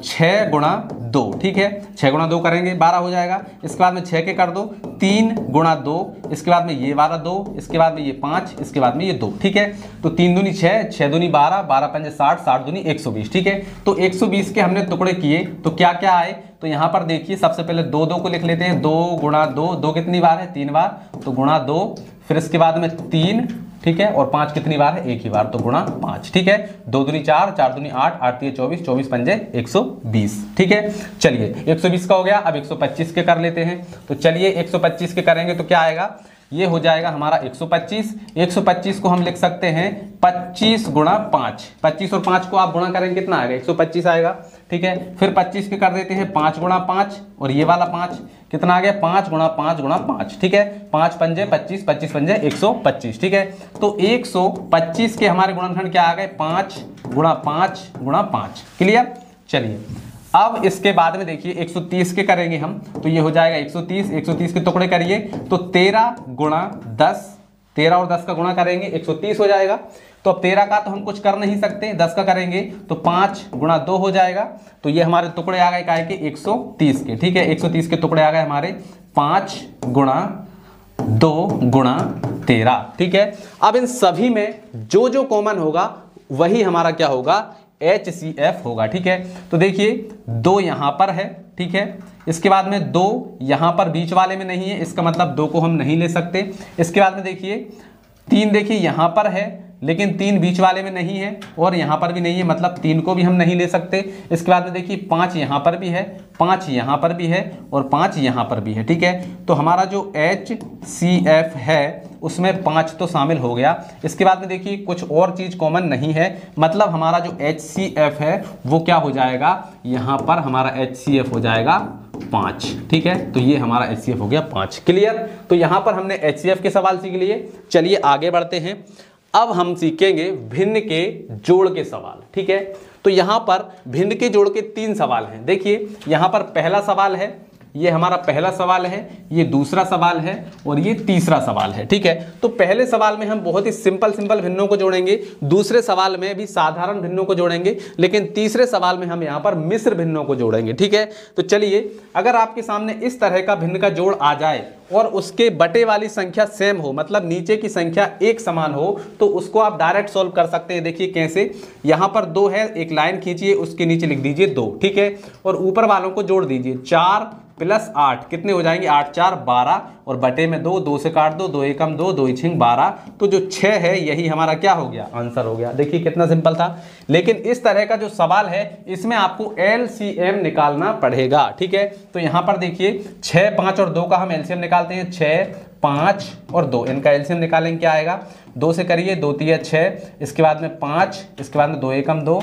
6 गुणा 2। ठीक है, 6 गुणा 2 करेंगे 12 हो जाएगा। इसके बाद में 6 के कर दो 3 गुणा 2, इसके बाद में ये 2, इसके बाद में ये 5, इसके बाद में ये 2। ठीक है, तो 3 दूनी 6, 6 दूनी 12, 12 पंजे 60, 60 दूनी 120। ठीक है, तो 120 के हमने टुकड़े किए तो क्या क्या आए, तो यहाँ पर देखिए सबसे पहले 2 2 को लिख लेते हैं, 2 गुणा 2, 2 कितनी बार है 3 बार, तो गुणा 2, फिर इसके बाद में 3, ठीक है, और 5 कितनी बार है, एक ही बार, तो गुणा 5। ठीक है, 2 दूनी 4, 4 दूनी 8, 8 3 24, 24 पंजे 120। ठीक है, चलिए 120 का हो गया। अब 125 के कर लेते हैं। तो चलिए 125 के करेंगे तो क्या आएगा, ये हो जाएगा हमारा 125। 125 को हम लिख सकते हैं 25 गुणा 5, 25 और 5 को आप गुणा करेंगे कितना आएगा 125 आएगा। ठीक है, फिर 25 के कर देते हैं 5 गुणा 5 और ये वाला 5 कितना आ गया 5 गुणा 5 गुणा 5। ठीक है, 5 पंजे 25, 25 पंजे 125। ठीक है, तो 125 के हमारे गुणनखंड क्या आ गए 5 गुणा 5 गुणा 5। क्लियर। चलिए अब इसके बाद में देखिए 130 के करेंगे हम तो ये हो जाएगा 130 के टुकड़े करिए तो 13 गुणा 10, 13 और 10 का गुणा करेंगे 130 हो जाएगा। तो अब 13 का तो हम कुछ कर नहीं सकते, 10 का करेंगे तो 5 गुणा 2 हो जाएगा। तो ये हमारे टुकड़े आ गए काय के 130 के। ठीक है, 130 के टुकड़े आ गए हमारे 5 गुणा 2 गुणा 13। ठीक है, अब इन सभी में जो जो कॉमन होगा वही हमारा क्या होगा HCF होगा। ठीक है, तो देखिए 2 यहां पर है, ठीक है, इसके बाद में 2 यहां पर बीच वाले में नहीं है, इसका मतलब 2 को हम नहीं ले सकते। इसके बाद में देखिए 3 देखिए यहां पर है लेकिन 3 बीच वाले में नहीं है और यहाँ पर भी नहीं है, मतलब 3 को भी हम नहीं ले सकते। इसके बाद में देखिए 5 यहाँ पर भी है, 5 यहाँ पर भी है और 5 यहाँ पर भी है। ठीक है, तो हमारा जो HCF है उसमें 5 तो शामिल हो गया। इसके बाद में देखिए कुछ और चीज़ कॉमन नहीं है, मतलब हमारा जो HCF है वो क्या हो जाएगा, यहाँ पर हमारा HCF हो जाएगा 5। ठीक है, तो ये हमारा HCF हो गया 5। क्लियर। तो यहाँ पर हमने HCF के सवाल सीख लिए। चलिए आगे बढ़ते हैं। अब हम सीखेंगे भिन्न के जोड़ के सवाल। ठीक है, तो यहां पर भिन्न के जोड़ के 3 सवाल हैं। देखिए यहां पर पहला सवाल है, ये हमारा पहला सवाल है, ये दूसरा सवाल है और ये तीसरा सवाल है। ठीक है, तो पहले सवाल में हम बहुत ही सिंपल भिन्नों को जोड़ेंगे, दूसरे सवाल में भी साधारण भिन्नों को जोड़ेंगे, लेकिन तीसरे सवाल में हम यहाँ पर मिश्र भिन्नों को जोड़ेंगे। ठीक है, तो चलिए अगर आपके सामने इस तरह का भिन्न का जोड़ आ जाए और उसके बटे वाली संख्या सेम हो, मतलब नीचे की संख्या एक समान हो, तो उसको आप डायरेक्ट सॉल्व कर सकते हैं। देखिए कैसे, यहाँ पर 2 है, एक लाइन खींचिए, उसके नीचे लिख दीजिए 2। ठीक है, और ऊपर वालों को जोड़ दीजिए 4 प्लस 8 कितने हो जाएंगे 8 4 12 और बटे में 2, 2 से काट दो, 2 एकम 2, 2 छींग 12। तो जो 6 है यही हमारा क्या हो गया आंसर हो गया। देखिए कितना सिंपल था। लेकिन इस तरह का जो सवाल है इसमें आपको एलसीएम निकालना पड़ेगा। ठीक है, तो यहां पर देखिए 6 5 और 2 का हम एलसीएम निकालते हैं। 6 5 और 2 इनका एलसीएम निकालेंगे, क्या आएगा 2 से करिए 2 3 6, इसके बाद में 5, इसके बाद में 2 एकम 2,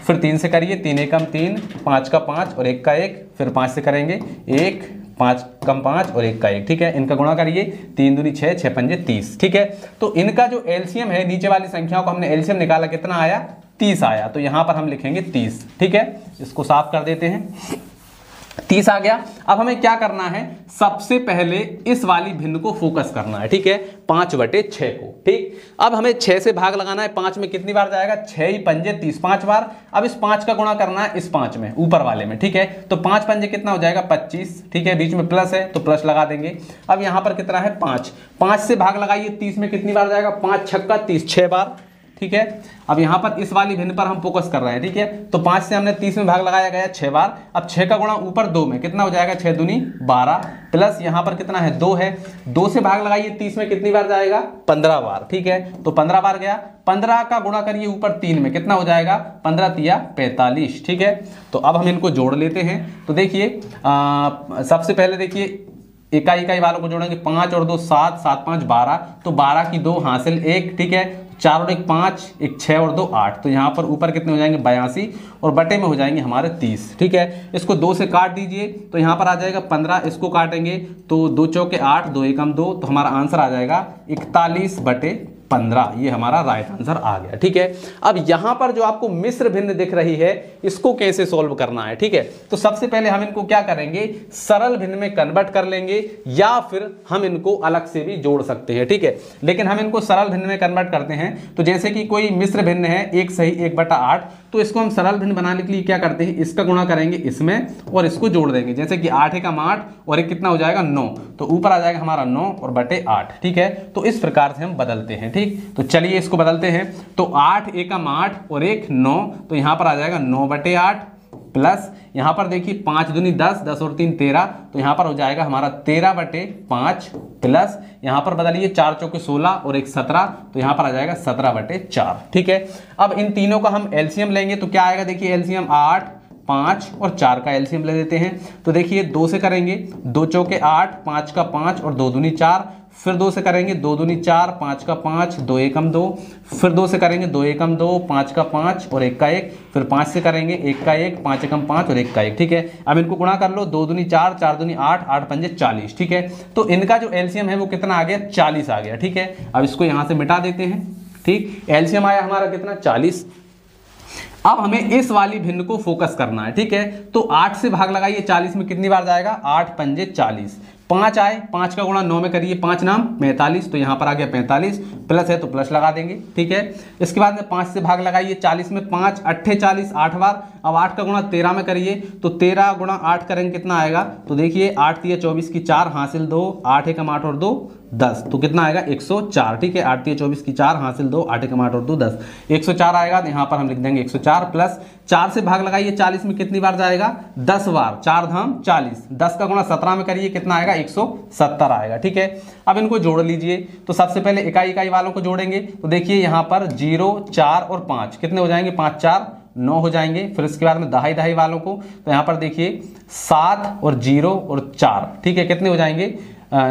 फिर 3 से करिए 3 एकम 3, 5 का 5 और 1 का 1, फिर 5 से करेंगे 1 5 कम 5 और 1 का 1। ठीक है, इनका गुणा करिए 3 दूनी 6, 6 पंजे 30। ठीक है, तो इनका जो एलसीएम है नीचे वाली संख्याओं का हमने एलसीएम निकाला, कितना आया 30 आया। तो यहां पर हम लिखेंगे 30। ठीक है, इसको साफ कर देते हैं। 30 आ गया। अब हमें क्या करना है, सबसे पहले इस वाली भिन्न को फोकस करना है। ठीक है, 5/6 को। ठीक, अब हमें 6 से भाग लगाना है। 5 में कितनी बार जाएगा 6 ही पंजे 30, 5 बार। अब इस 5 का गुणा करना है इस 5 में, ऊपर वाले में। ठीक है, तो 5 पंजे कितना हो जाएगा 25। ठीक है, बीच में प्लस है तो प्लस लगा देंगे। अब यहां पर कितना है 5, 5 से भाग लगाइए 30 में कितनी बार जाएगा 5 छक्का 30, 6 बार। ठीक है, अब यहां पर इस वाली भिन्न पर हम फोकस कर रहे हैं। ठीक है, तो 5 से हमने 30 में भाग लगाया गया 6 बार। अब 6 का गुणा ऊपर 2 में कितना हो जाएगा 6 दूनी 12, प्लस यहां पर कितना है 2 है, 2 से भाग लगाइए 30 में कितनी बार जाएगा 15 बार। ठीक है, तो 15 बार गया। 15 का गुणा करिए ऊपर 3 में कितना हो जाएगा 15 तिया 45। ठीक है, तो अब हम इनको जोड़ लेते हैं। तो देखिए सबसे पहले देखिए इकाई इकाई वालों को जोड़ेंगे। 5 और 2 7, 7 5 12, तो 12 की 2 हासिल 1। ठीक है, 4 और 1 5, 1 6 और 2 8, तो यहाँ पर ऊपर कितने हो जाएंगे 82 और बटे में हो जाएंगे हमारे 30। ठीक है, इसको 2 से काट दीजिए तो यहाँ पर आ जाएगा 15, इसको काटेंगे तो 2 चौके 8, 2 एकम 2, तो हमारा आंसर आ जाएगा 41/15। ये हमारा राइट आंसर आ गया। ठीक है, अब यहां पर जो आपको मिश्र भिन्न दिख रही है इसको कैसे सॉल्व करना है। ठीक है, तो सबसे पहले हम इनको क्या करेंगे सरल भिन्न में कन्वर्ट कर लेंगे या फिर हम इनको अलग से भी जोड़ सकते हैं। ठीक है, लेकिन हम इनको सरल भिन्न में कन्वर्ट करते हैं। तो जैसे कि कोई मिश्र भिन्न है 1 सही 1/8, तो इसको हम सरल भिन्न बनाने के लिए क्या करते हैं इसका गुणा करेंगे इसमें और इसको जोड़ देंगे। जैसे कि 8 एकम 8 और एक कितना हो जाएगा 9, तो ऊपर आ जाएगा हमारा 9 और बटे 8। ठीक है, तो इस प्रकार से हम बदलते हैं। ठीक, तो चलिए इसको बदलते हैं। तो 8 एकम 8 और एक 9, तो यहां पर आ जाएगा 9/8, प्लस यहां पर देखिए 5 दूनी 10, 10 और 3 13, तो यहां पर हो जाएगा हमारा 13/5, प्लस यहां पर बदलिए 4 चौके 16 और एक 17, तो यहां पर आ जाएगा 17/4। ठीक है, अब इन तीनों का हम एलसीएम लेंगे तो क्या आएगा, देखिए एलसीएम 8 5 और 4 का एलसीएम ले लेते हैं। तो देखिए 2 से करेंगे 2 चौके 8, 5 का 5 और 2 दूनी 4, फिर 2 से करेंगे 2 दूनी 4, 5 का 5, 2 एकम 2, फिर 2 से करेंगे 2 एकम 2, 5 का 5 और 1 का 1, फिर 5 से करेंगे 1 का 1, 5 एकम 5 और 1 का 1। ठीक है, अब इनको गुणा कर लो 2 दूनी 4, 4 दूनी 8, 8 पंजे 40। ठीक है, तो इनका जो एलसीएम है वो कितना आ गया 40 आ गया। ठीक है, अब इसको यहाँ से मिटा देते हैं। ठीक, एलसीएम आया हमारा कितना 40। अब हमें इस वाली भिन्न को फोकस करना है। ठीक है, तो 8 से भाग लगाइए 40 में कितनी बार जाएगा 8 पंजे 40, 5 आए, 5 का गुणा 9 में करिए 5 नाम 45, तो यहाँ पर आ गया 45, प्लस है तो प्लस लगा देंगे। ठीक है, इसके बाद में 5 से भाग लगाइए 40 में, 5 8 40 8 बार। अब 8 का गुणा 13 में करिए तो 13 गुणा 8 करेंगे कितना आएगा, तो देखिए 8 3 24 की 4 हासिल 2, 8 एकम 8 और 2 10, तो कितना आएगा 104। ठीक है, 8 3 24 की 4 हासिल 2, 8 एकम 8 और 2 10, 104 आएगा। तो यहाँ पर हम लिख देंगे 104, प्लस 4 से भाग लगाइए 40 में कितनी बार जाएगा 10 बार, 4 धाम 40, 10 का गुणा 17 में करिए कितना आएगा 170 आएगा। ठीक है, अब इनको जोड़ लीजिए। तो सबसे पहले इकाई इकाई वालों को जोड़ेंगे। तो देखिए यहाँ पर 0 4 और 5 कितने हो जाएंगे 5 4 9 हो जाएंगे। फिर इसके बाद में दहाई दहाई वालों को, तो यहाँ पर देखिए 7 और 0 और 4, ठीक है, कितने हो जाएंगे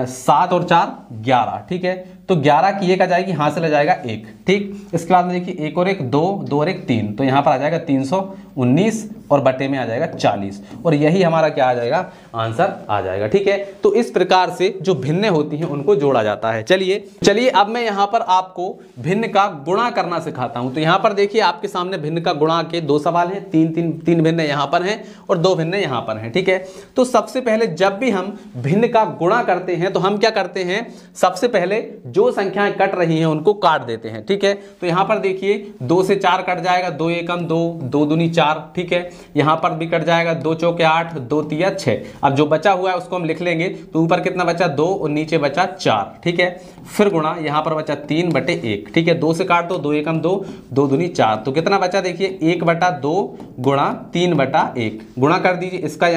7 और 4 11। ठीक है, तो 11 की 1 आ जाएगी, हासिल आ जाएगा 1। ठीक, इसके बाद में देखिए 1 और 1 2, 2 और 1 3, तो यहाँ पर आ जाएगा 319 और बटे में आ जाएगा 40, और यही हमारा क्या आ जाएगा आंसर आ जाएगा। ठीक है, तो इस प्रकार से जो भिन्न होती हैं उनको जोड़ा जाता है। चलिए अब मैं यहाँ पर आपको भिन्न का गुणा करना सिखाता हूँ। तो यहाँ पर देखिए आपके सामने भिन्न का गुणा के 2 सवाल हैं, तीन भिन्न यहाँ पर हैं और 2 भिन्न यहाँ पर हैं। ठीक है, तो सबसे पहले जब भी हम भिन्न का गुणा करते हैं तो हम क्या करते हैं, सबसे पहले जो संख्याएं कट रही हैं उनको काट देते हैं। ठीक है, तो यहां पर देखिए 2 से 4 कट जाएगा, 2 एकम 2, 2 दूनी 4। ठीक है, यहां पर भी कट जाएगा, 2 चौके 8, 2 तिया 6। अब जो बचा हुआ है उसको हम लिख लेंगे, तो ऊपर कितना बचा 2 और नीचे बचा 4। ठीक है, फिर गुणा यहां पर बचा 3/1। ठीक है, 2 से काट दो, 2 एकम 2, 2 दूनी 4, तो कितना बचा देखिए 1/2 गुणा 3/1। गुणा कर दीजिए इसका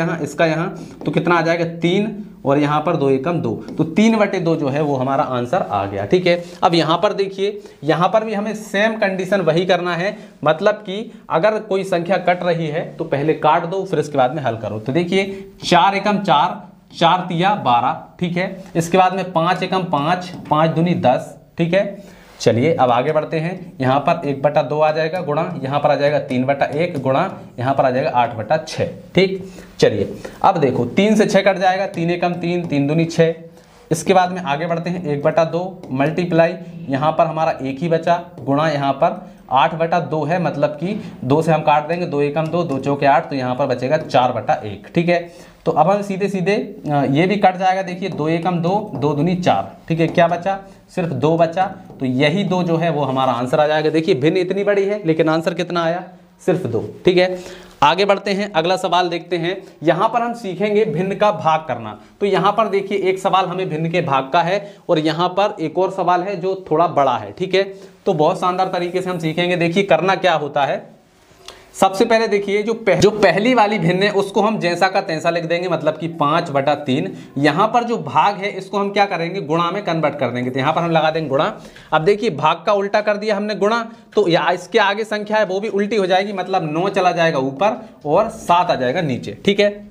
यहां, तो कितना आ जाएगा 3 और यहां पर 2 एकम 2, तो 3/2 जो है वो हमारा आंसर आ गया। ठीक है, अब यहां पर देखिए, यहां पर भी हमें सेम कंडीशन वही करना है, मतलब कि अगर कोई संख्या कट रही है तो पहले काट दो, फिर इसके बाद में हल करो। तो देखिए 4 एकम 4, 4 तिया 12। ठीक है, इसके बाद में 5 एकम 5, 5 दूनी 10। ठीक है, चलिए अब आगे बढ़ते हैं। यहाँ पर 1/2 आ जाएगा गुणा, यहाँ पर आ जाएगा 3/1 गुणा, यहाँ पर आ जाएगा 8/6। ठीक, चलिए अब देखो 3 से 6 कट जाएगा, 3 एकम 3, 3 दूनी 6। इसके बाद में आगे बढ़ते हैं, 1/2 मल्टीप्लाई, यहाँ पर हमारा 1 ही बचा, गुणा यहाँ पर 8/2 है, मतलब कि 2 से हम काट देंगे, 2 एकम 2, 2 चौके 8, तो यहाँ पर बचेगा 4/1। ठीक है, तो अब हम सीधे सीधे ये भी कट जाएगा, देखिए 2 एकम 2, 2 दूनी 4। ठीक है, क्या बचा, सिर्फ 2 बचा, तो यही 2 जो है वो हमारा आंसर आ जाएगा। देखिए भिन्न इतनी बड़ी है लेकिन आंसर कितना आया, सिर्फ 2। ठीक है, आगे बढ़ते हैं, अगला सवाल देखते हैं। यहां पर हम सीखेंगे भिन्न का भाग करना। तो यहां पर देखिए एक सवाल हमें भिन्न के भाग का है और यहां पर एक और सवाल है जो थोड़ा बड़ा है। ठीक है, तो बहुत शानदार तरीके से हम सीखेंगे। देखिए करना क्या होता है, सबसे पहले देखिए जो पहली वाली भिन्न है उसको हम जैसा का तैसा लिख देंगे, मतलब कि 5/3। यहां पर जो भाग है इसको हम क्या करेंगे, गुणा में कन्वर्ट कर देंगे, तो यहां पर हम लगा देंगे गुणा। अब देखिए भाग का उल्टा कर दिया हमने गुणा, तो या इसके आगे संख्या है वो भी उल्टी हो जाएगी, मतलब 9 चला जाएगा ऊपर और 7 आ जाएगा नीचे। ठीक है,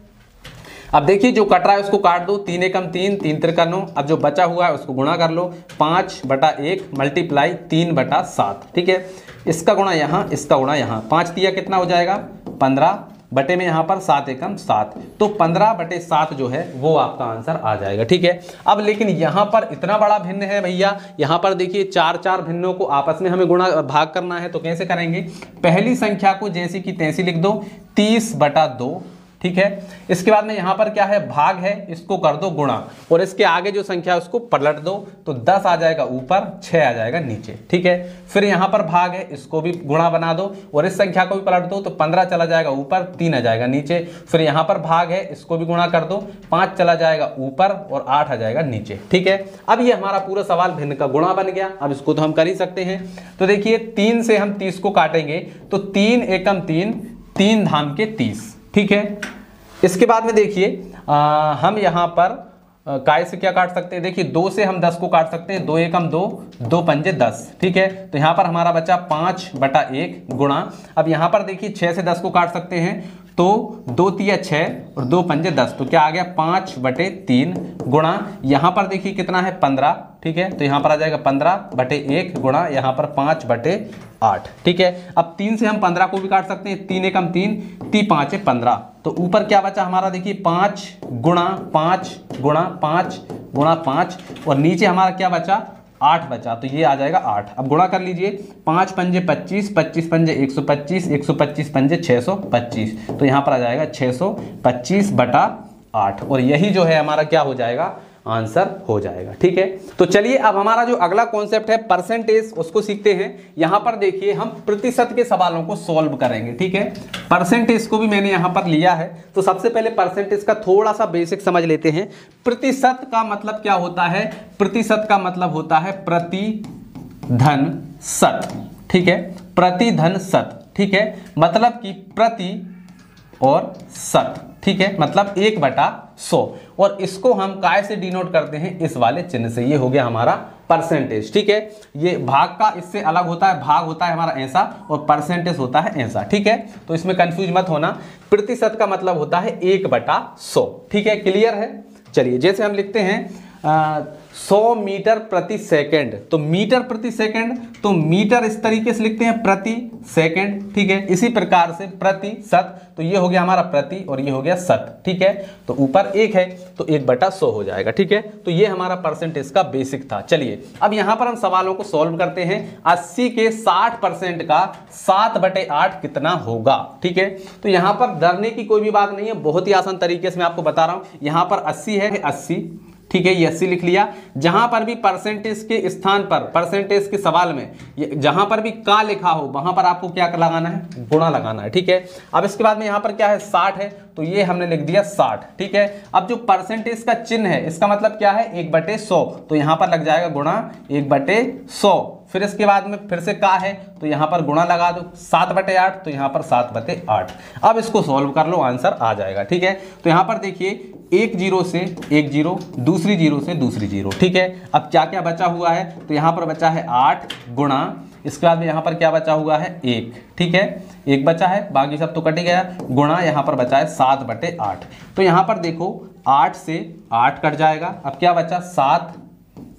अब देखिए जो कट रहा है उसको काट दो, 3 एकम 3, 3 त्रिका 9। अब जो बचा हुआ है उसको गुणा कर लो, 5/1 मल्टीप्लाई 3/7। ठीक है, इसका गुणा यहाँ, इसका गुणा यहाँ, 5 तिया कितना हो जाएगा 15 बटे में यहाँ पर 7 एकम 7, तो 15/7 जो है वो आपका आंसर आ जाएगा। ठीक है, अब लेकिन यहाँ पर इतना बड़ा भिन्न है भैया, यहाँ पर देखिए 4 भिन्नों को आपस में हमें गुणा भाग करना है, तो कैसे करेंगे, पहली संख्या को जैसी की तैसी लिख दो, 30/2। ठीक है, इसके बाद में यहां पर क्या है, भाग है, इसको कर दो गुणा, और इसके आगे जो संख्या है उसको पलट दो, तो 10 आ जाएगा ऊपर, 6 आ जाएगा नीचे। ठीक है, फिर यहां पर भाग है, इसको भी गुणा बना दो और इस संख्या को भी पलट दो, तो 15 चला जाएगा ऊपर, 3 आ जाएगा नीचे। फिर यहां पर भाग है, इसको भी गुणा कर दो, 5 चला जाएगा ऊपर और 8 आ जाएगा नीचे। ठीक है, अब ये हमारा पूरा सवाल भिन्न का गुणा बन गया। अब इसको तो हम कर ही सकते हैं, तो देखिए 3 से हम 30 को काटेंगे, तो 3 एकम 3, 3 धाम के 30। ठीक है, इसके बाद में देखिए हम यहाँ पर काय से क्या काट सकते हैं, देखिए 2 से हम 10 को काट सकते हैं, 2 एकम 2, 2 पंजे 10। ठीक है, तो यहाँ पर हमारा बचा 5/1 गुणा। अब यहाँ पर देखिए 6 से 10 को काट सकते हैं, तो 2 तिया 6 और 2 पंजे 10, तो क्या आ गया 5/3 गुणा, यहाँ पर देखिए कितना है 15। ठीक है, तो यहाँ पर आ जाएगा 15/1 गुणा, यहाँ पर 5/8। ठीक है, अब 3 से हम 15 को भी काट सकते हैं, 3 एकम 3, 3 5 15, तो ऊपर क्या बचा हमारा देखिए 5 गुणा 5 गुणा 5 गुणा 5, और नीचे हमारा क्या बचा 8 बचा, तो ये आ जाएगा 8। अब गुणा कर लीजिए, 5 पंजे 25, 25 पंजे 125, 125 पंजे 625, तो यहाँ पर आ जाएगा 625/8, और यही जो है हमारा क्या हो जाएगा, आंसर हो जाएगा। ठीक है, तो चलिए अब हमारा जो अगला कॉन्सेप्ट है परसेंटेज, उसको सीखते हैं। यहां पर देखिए हम प्रतिशत के सवालों को सॉल्व करेंगे। ठीक है, परसेंटेज को भी मैंने यहां पर लिया है, तो सबसे पहले परसेंटेज का थोड़ा सा बेसिक समझ लेते हैं। प्रतिशत का मतलब क्या होता है, प्रतिशत का मतलब होता है प्रति धन शत। ठीक है, प्रति धन शत। ठीक है, मतलब कि प्रति और शत। ठीक है, मतलब 1/100, और इसको हम काय से डिनोट करते हैं, इस वाले चिन्ह से। ये हो गया हमारा परसेंटेज। ठीक है, ये भाग का इससे अलग होता है, भाग होता है हमारा ऐसा और परसेंटेज होता है ऐसा। ठीक है, तो इसमें कंफ्यूज मत होना, प्रतिशत का मतलब होता है 1/100। ठीक है, क्लियर है। चलिए जैसे हम लिखते हैं 100 मीटर प्रति सेकंड, तो मीटर प्रति सेकंड, तो मीटर इस तरीके से लिखते हैं प्रति सेकंड। ठीक है, इसी प्रकार से प्रति शत, तो ये हो गया हमारा प्रति और ये हो गया शत। ठीक है, तो ऊपर 1 है तो 1/100 हो जाएगा। ठीक है, तो ये हमारा परसेंटेज का बेसिक था। चलिए अब यहां पर हम सवालों को सॉल्व करते हैं। 80 के 60% का 7/8 कितना होगा। ठीक है, तो यहां पर डरने की कोई भी बात नहीं है, बहुत ही आसान तरीके से मैं आपको बता रहा हूं। यहां पर 80 है, 80 ठीक है, ये 80 लिख लिया। जहां पर भी परसेंटेज के स्थान पर, परसेंटेज के सवाल में जहां पर भी का लिखा हो वहां पर आपको क्या लगाना है, गुणा लगाना है। ठीक है, अब इसके बाद में यहां पर क्या है 60 है, तो ये हमने लिख दिया 60। ठीक है, अब जो परसेंटेज का चिन्ह है इसका मतलब क्या है 1/100, तो यहां पर लग जाएगा गुणा 1/100। फिर इसके बाद में फिर से का है तो यहां पर गुणा लगा दो, 7/8 तो यहां पर 7/8। अब इसको सॉल्व कर लो, आंसर आ जाएगा। ठीक है, तो यहां पर देखिए एक जीरो से एक जीरो, दूसरी जीरो से दूसरी जीरो। ठीक है, अब क्या क्या बचा हुआ है तो यहां पर बचा है 8 गुणा, इसके बाद में यहां पर क्या बचा हुआ है 1। ठीक है, 1 बचा है, बाकी सब तो कट ही गया, गुणा यहां पर बचा है 7/8। तो यहां पर देखो 8 से 8 कट जाएगा, अब क्या बचा 7,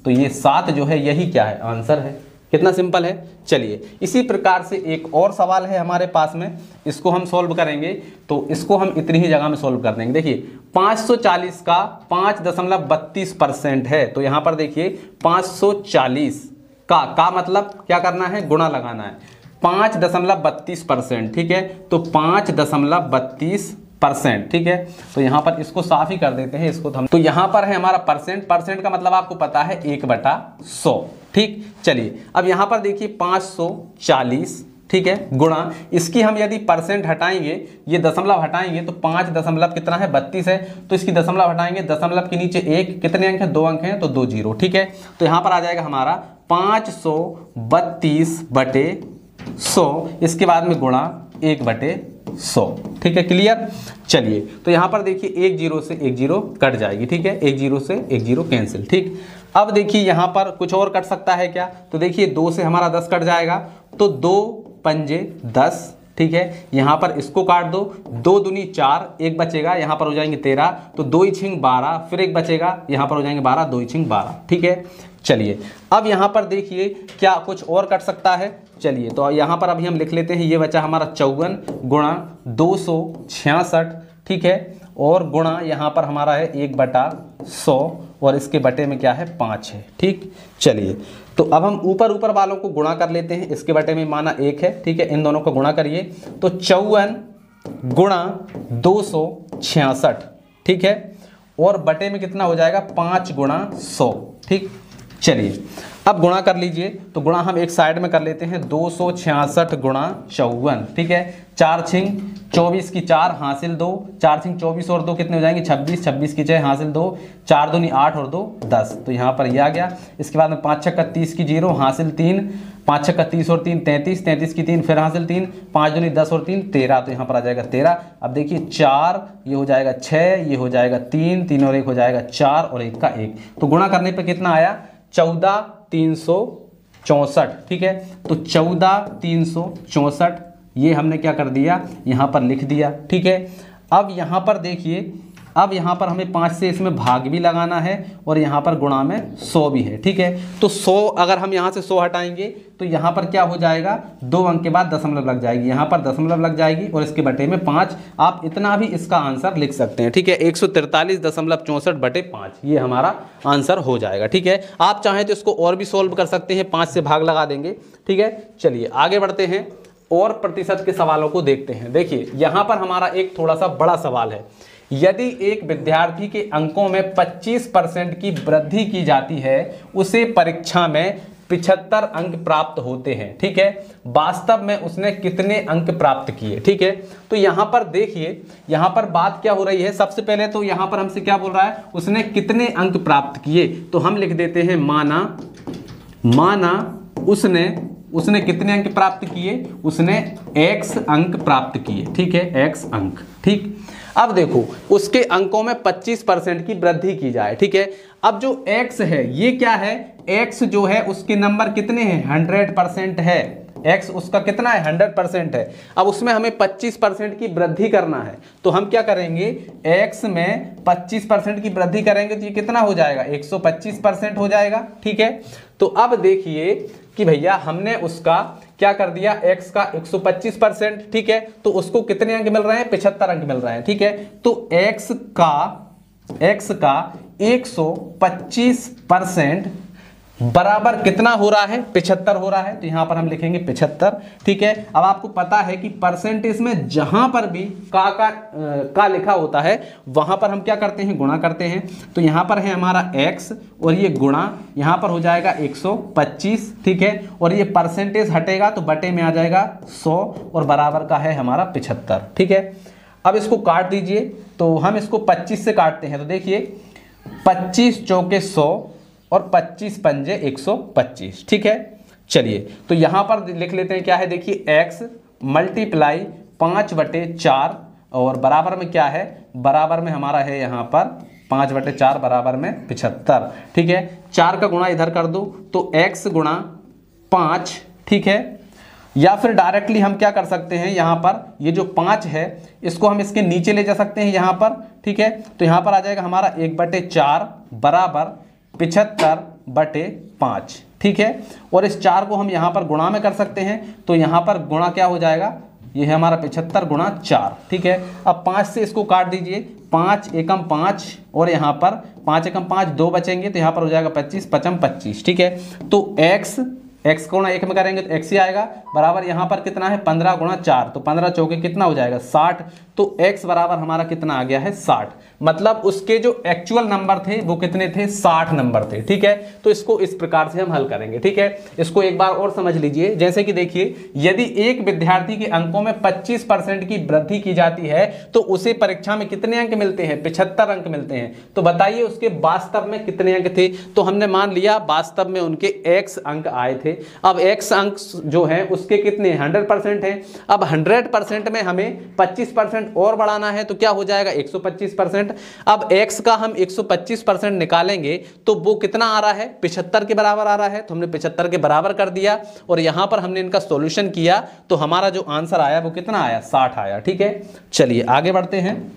तो ये 7 जो है यही क्या है आंसर है। कितना सिंपल है। चलिए इसी प्रकार से एक और सवाल है हमारे पास में, इसको हम सॉल्व करेंगे, तो इसको हम इतनी ही जगह में सॉल्व कर देंगे। देखिए 540 का 5.32% है, तो यहां पर देखिए 540 का मतलब क्या करना है, गुणा लगाना है, 5.32%। ठीक है, तो 5.32%। ठीक है, तो यहां पर इसको साफ ही कर देते हैं इसको हम, तो यहां पर है हमारा परसेंट, परसेंट का मतलब आपको पता है 1/100। ठीक, चलिए अब यहां पर देखिए 540, ठीक है, गुणा इसकी हम यदि परसेंट हटाएंगे, ये दशमलव हटाएंगे तो 5 दशमलव कितना है 32 है, तो इसकी दशमलव हटाएंगे, दशमलव के नीचे एक, कितने अंक है 2 अंक हैं, तो 2 जीरो। ठीक है, तो यहां पर आ जाएगा हमारा 532/100, इसके बाद में गुणा 1/100। ठीक है, क्लियर। चलिए तो यहां पर देखिए एक जीरो से एक जीरो कट जाएगी। ठीक है, एक जीरो से एक जीरो कैंसिल। ठीक, अब देखिए यहां पर कुछ और कट सकता है क्या, तो देखिए 2 से हमारा 10 कट जाएगा, तो 2 पंजे 10। ठीक है, यहां पर इसको काट दो, 2 दूनी 4, एक बचेगा, यहां पर हो जाएंगे 13, तो 2 ही छिंग 12, फिर एक बचेगा, यहां पर हो जाएंगे 12, 2 ही छिंग 12। ठीक है, चलिए अब यहां पर देखिए क्या कुछ और कट सकता है। चलिए तो यहां पर अभी हम लिख लेते हैं, ये बचा हमारा 54 गुणा 266। ठीक है, और गुणा यहाँ पर हमारा है 1/100, और इसके बटे में क्या है 5 है। ठीक, चलिए तो अब हम ऊपर ऊपर वालों को गुणा कर लेते हैं, इसके बटे में माना 1 है। ठीक है, इन दोनों को गुणा करिए, तो 54 गुणा 266। ठीक है, और बटे में कितना हो जाएगा 5 गुणा 100। ठीक, चलिए अब गुणा कर लीजिए, तो गुणा हम एक साइड में कर लेते हैं, 266 गुणा 54। ठीक है, 4 छिंग 24 की 4 हासिल 2, 4 छिंग 24 और 2 कितने हो जाएंगे 26, 26 की 6 हासिल 2, 4 दूनी 8 और 2 10, तो यहाँ पर ये आ गया। इसके बाद में 5 छक्का 30 की 0 हासिल 3, 5 छक्का 30 और 3 33, 33 की 3 फिर हासिल 3, 5 दूनी 10 और 3 13, तो यहाँ पर आ जाएगा 13। अब देखिए 4 ये हो जाएगा 6, ये हो जाएगा 3, 3 और 1 हो जाएगा 4, और 1 का 1, तो गुणा करने पर कितना आया 14,364। ठीक है, तो 14,364 ये हमने क्या कर दिया यहां पर लिख दिया। ठीक है, अब यहां पर देखिए, अब यहां पर हमें 5 से इसमें भाग भी लगाना है, और यहां पर गुणा में 100 भी है। ठीक है, तो 100 अगर हम यहां से 100 हटाएंगे तो यहां पर क्या हो जाएगा 2 अंक के बाद दशमलव लग जाएगी, यहां पर दशमलव लग जाएगी, और इसके बटे में 5, आप इतना भी इसका आंसर लिख सकते हैं। ठीक है, 143.64/5 ये हमारा आंसर हो जाएगा। ठीक है, आप चाहें तो इसको और भी सोल्व कर सकते हैं, 5 से भाग लगा देंगे। ठीक है, चलिए आगे बढ़ते हैं और प्रतिशत के सवालों को देखते हैं। देखिए यहां पर हमारा एक थोड़ा सा बड़ा सवाल है, यदि एक विद्यार्थी के अंकों में 25% की वृद्धि की जाती है, उसे परीक्षा में 75 अंक प्राप्त होते हैं। ठीक है, वास्तव में उसने कितने अंक प्राप्त किए। ठीक है, तो यहां पर देखिए, यहां पर बात क्या हो रही है, सबसे पहले तो यहां पर हमसे क्या बोल रहा है, उसने कितने अंक प्राप्त किए, तो हम लिख देते हैं माना उसने कितने अंक प्राप्त किए, उसने x अंक प्राप्त किए। ठीक है, x अंक। ठीक, अब देखो उसके अंकों में 25% की वृद्धि की जाए। ठीक है, अब जो x है ये क्या है, x जो है उसके नंबर कितने हैं 100% है, x उसका कितना है 100% है। अब उसमें हमें 25% की वृद्धि करना है, तो हम क्या करेंगे x में 25% की वृद्धि करेंगे तो ये कितना हो जाएगा 125% हो जाएगा। ठीक है, तो अब देखिए कि भैया हमने उसका क्या कर दिया x का 125%। ठीक है, तो उसको कितने अंक मिल रहे हैं 75 अंक मिल रहे हैं। ठीक है, तो x का 125% बराबर कितना हो रहा है, 75 हो रहा है। तो यहां पर हम लिखेंगे 75, ठीक है। अब आपको पता है कि परसेंटेज में जहां पर भी का लिखा होता है वहां पर हम क्या करते हैं, गुणा करते हैं। तो यहां पर है हमारा x और ये गुणा यहां पर हो जाएगा 125, ठीक है। और ये परसेंटेज हटेगा तो बटे में आ जाएगा 100 और बराबर का है हमारा 75, ठीक है। अब इसको काट दीजिए, तो हम इसको 25 से काटते हैं। तो देखिए 25 चौके 100 और 25 पंजे 125, ठीक है। चलिए तो यहां पर लिख लेते हैं क्या है, देखिए x मल्टीप्लाई 5/4 और बराबर में क्या है, बराबर में हमारा है यहां पर 5/4 बराबर में 75, ठीक है। 4 का गुणा इधर कर दो तो x गुणा 5, ठीक है। या फिर डायरेक्टली हम क्या कर सकते हैं, यहाँ पर ये जो 5 है इसको हम इसके नीचे ले जा सकते हैं यहाँ पर, ठीक है। तो यहाँ पर आ जाएगा हमारा 1/4 बराबर 75/5, ठीक है। और इस 4 को हम यहाँ पर गुणा में कर सकते हैं। तो यहाँ पर गुणा क्या हो जाएगा, ये है हमारा 75 गुणा 4, ठीक है। अब 5 से इसको काट दीजिए, 5 एकम 5 और यहाँ पर 5 एकम 5 2 बचेंगे तो यहाँ पर हो जाएगा 25 55 25, ठीक है। तो x को गुणा 1 में करेंगे तो x ही आएगा, बराबर यहाँ पर कितना है 15 गुणा 4, तो 15 चौके कितना हो जाएगा 60। तो x बराबर हमारा कितना आ गया है 60, मतलब उसके जो एक्चुअल नंबर थे वो कितने थे, 60 नंबर थे, ठीक है। तो इसको इस प्रकार से हम हल करेंगे, ठीक है। इसको एक बार और समझ लीजिए, जैसे कि देखिए यदि एक विद्यार्थी के अंकों में 25% की वृद्धि की जाती है तो उसे परीक्षा में कितने अंक मिलते हैं, 75 अंक मिलते हैं। तो बताइए उसके वास्तव में कितने अंक थे। तो हमने मान लिया वास्तव में उनके x अंक आए थे। अब x अंक जो है उसके कितने 100% है। अब 100% में हमें 25% और बढ़ाना है तो क्या हो जाएगा 125%। अब x का हम 125% निकालेंगे तो वो कितना आ रहा है, 75 के बराबर आ रहा है। तो हमने 75 के बराबर कर दिया और यहां पर हमने इनका सॉल्यूशन किया तो हमारा जो आंसर आया वो कितना आया, 60 आया, ठीक है। चलिए आगे बढ़ते हैं।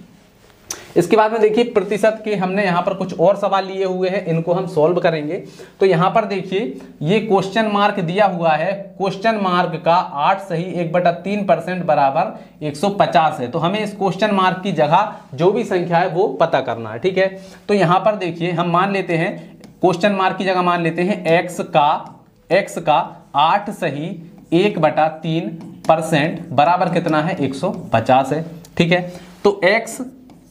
इसके बाद में देखिए प्रतिशत के हमने यहाँ पर कुछ और सवाल लिए हुए हैं, इनको हम सॉल्व करेंगे। तो यहाँ पर देखिए ये क्वेश्चन मार्क दिया हुआ है, क्वेश्चन मार्क का 8 सही 1/3% बराबर 150 है। तो हमें इस क्वेश्चन मार्क की जगह जो भी संख्या है वो पता करना है, ठीक है। तो यहाँ पर देखिए हम मान लेते हैं क्वेश्चन मार्क की जगह मान लेते हैं x का 8 सही 1/3% बराबर कितना है 150 है, ठीक है। तो x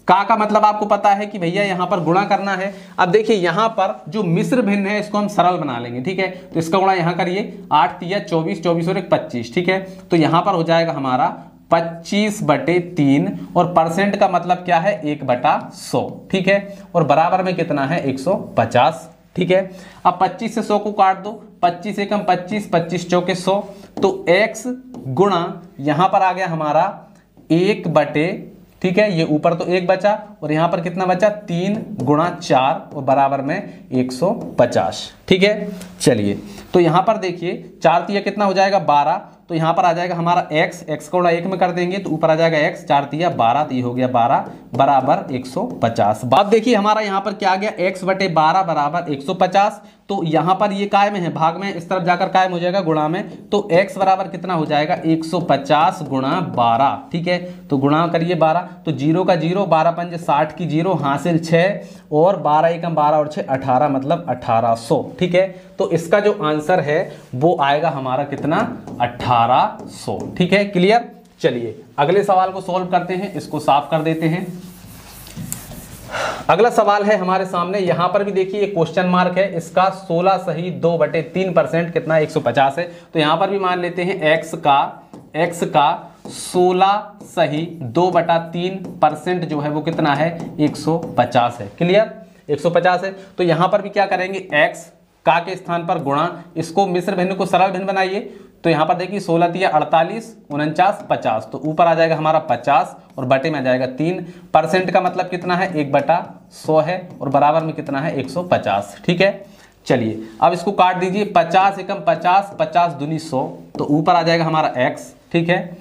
का मतलब आपको पता है कि भैया यहां पर गुणा करना है। अब देखिए यहां पर जो मिश्र भिन्न है इसको हम सरल बना लेंगे, ठीक है। तो इसका गुणा यहां करिए 8 तिया 24 24 और 1 25, ठीक है। तो यहां पर हो जाएगा हमारा 25/3 और परसेंट का मतलब क्या है 1/100, ठीक है। और बराबर में कितना है 150, ठीक है। अब 25 से 100 को काट दो, 25 एकम 25 25 चौके 100। तो x गुणा यहां पर आ गया हमारा 1/, ठीक है। ये ऊपर तो 1 बचा और यहां पर कितना बचा 3 गुणा 4 और बराबर में 150, ठीक है। चलिए तो यहां पर देखिए 4 तिया कितना हो जाएगा 12। तो यहां पर आ जाएगा हमारा x को 1 में कर देंगे तो ऊपर आ जाएगा x, 4 तिया 12, तो ये हो गया 12 बराबर 150। अब देखिए हमारा यहां पर क्या आ गया x/12 बराबर 150। तो यहां पर ये काय में है, भाग में, इस तरफ जाकर कायम हो जाएगा गुणा में। तो x बराबर कितना हो जाएगा 150 गुणा 12, ठीक है। तो गुणा करिए 12, तो 0 का 0, 12 पंजे 60 की 0, हासिल 6 और 12 एकम 12 और 6 18, मतलब 1800, ठीक है। तो इसका जो आंसर है वो आएगा हमारा कितना 1800, ठीक है। क्लियर। चलिए अगले सवाल को सॉल्व करते हैं, इसको साफ कर देते हैं। अगला सवाल है हमारे सामने, यहां पर भी देखिए क्वेश्चन मार्क है, इसका 16 सही 2/3% कितना 150 है। तो यहां पर भी मान लेते हैं x का 16 सही 2/3% जो है वो कितना है 150 है। क्लियर, 150 है। तो यहां पर भी क्या करेंगे x का के स्थान पर गुणा, इसको मिश्र भिन्न को सरल भिन्न बनाइए। तो यहां पर देखिए 16 तिया 48 49 50, तो ऊपर आ जाएगा हमारा 50 और बटे में आ जाएगा 3। परसेंट का मतलब कितना है 1/100 है और बराबर में कितना है 150, ठीक है। चलिए अब इसको काट दीजिए, 50 एकम 50 50 दूनी 100, तो ऊपर आ जाएगा हमारा x, ठीक है।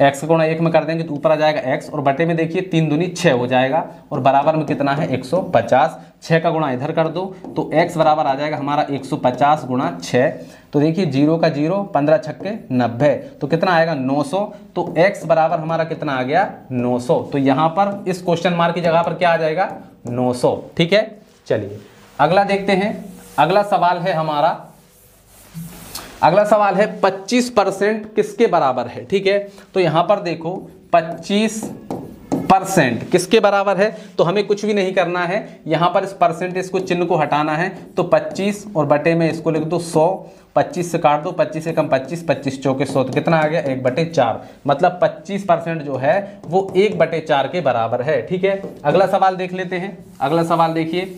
x को 1 में कर देंगे तो ऊपर आ जाएगा x और बटे में देखिए 3 दूनी 6 हो जाएगा और बराबर में कितना है 150। 6 का गुणा इधर कर दो तो x बराबर आ जाएगा हमारा 150 गुणा 6। तो देखिए 0 का 0, 15 छक्के 90, तो कितना आएगा 900। तो x बराबर हमारा कितना आ गया 900। तो यहाँ पर इस क्वेश्चन मार्क की जगह पर क्या आ जाएगा 900, ठीक है। चलिए अगला देखते हैं। अगला सवाल है हमारा, अगला सवाल है 25% किसके बराबर है। ठीक है, तो यहां पर देखो 25% किसके बराबर है, तो हमें कुछ भी नहीं करना है, यहां पर इस परसेंटेज को चिन्ह को हटाना है। तो 25 और बटे में इसको लिख दो 100, 25 से काट दो, 25 से कम 25, 25 चौके 100, तो कितना आ गया 1/4। मतलब 25% जो है वो 1/4 के बराबर है। ठीक है, अगला सवाल देख लेते हैं। अगला सवाल देखिए,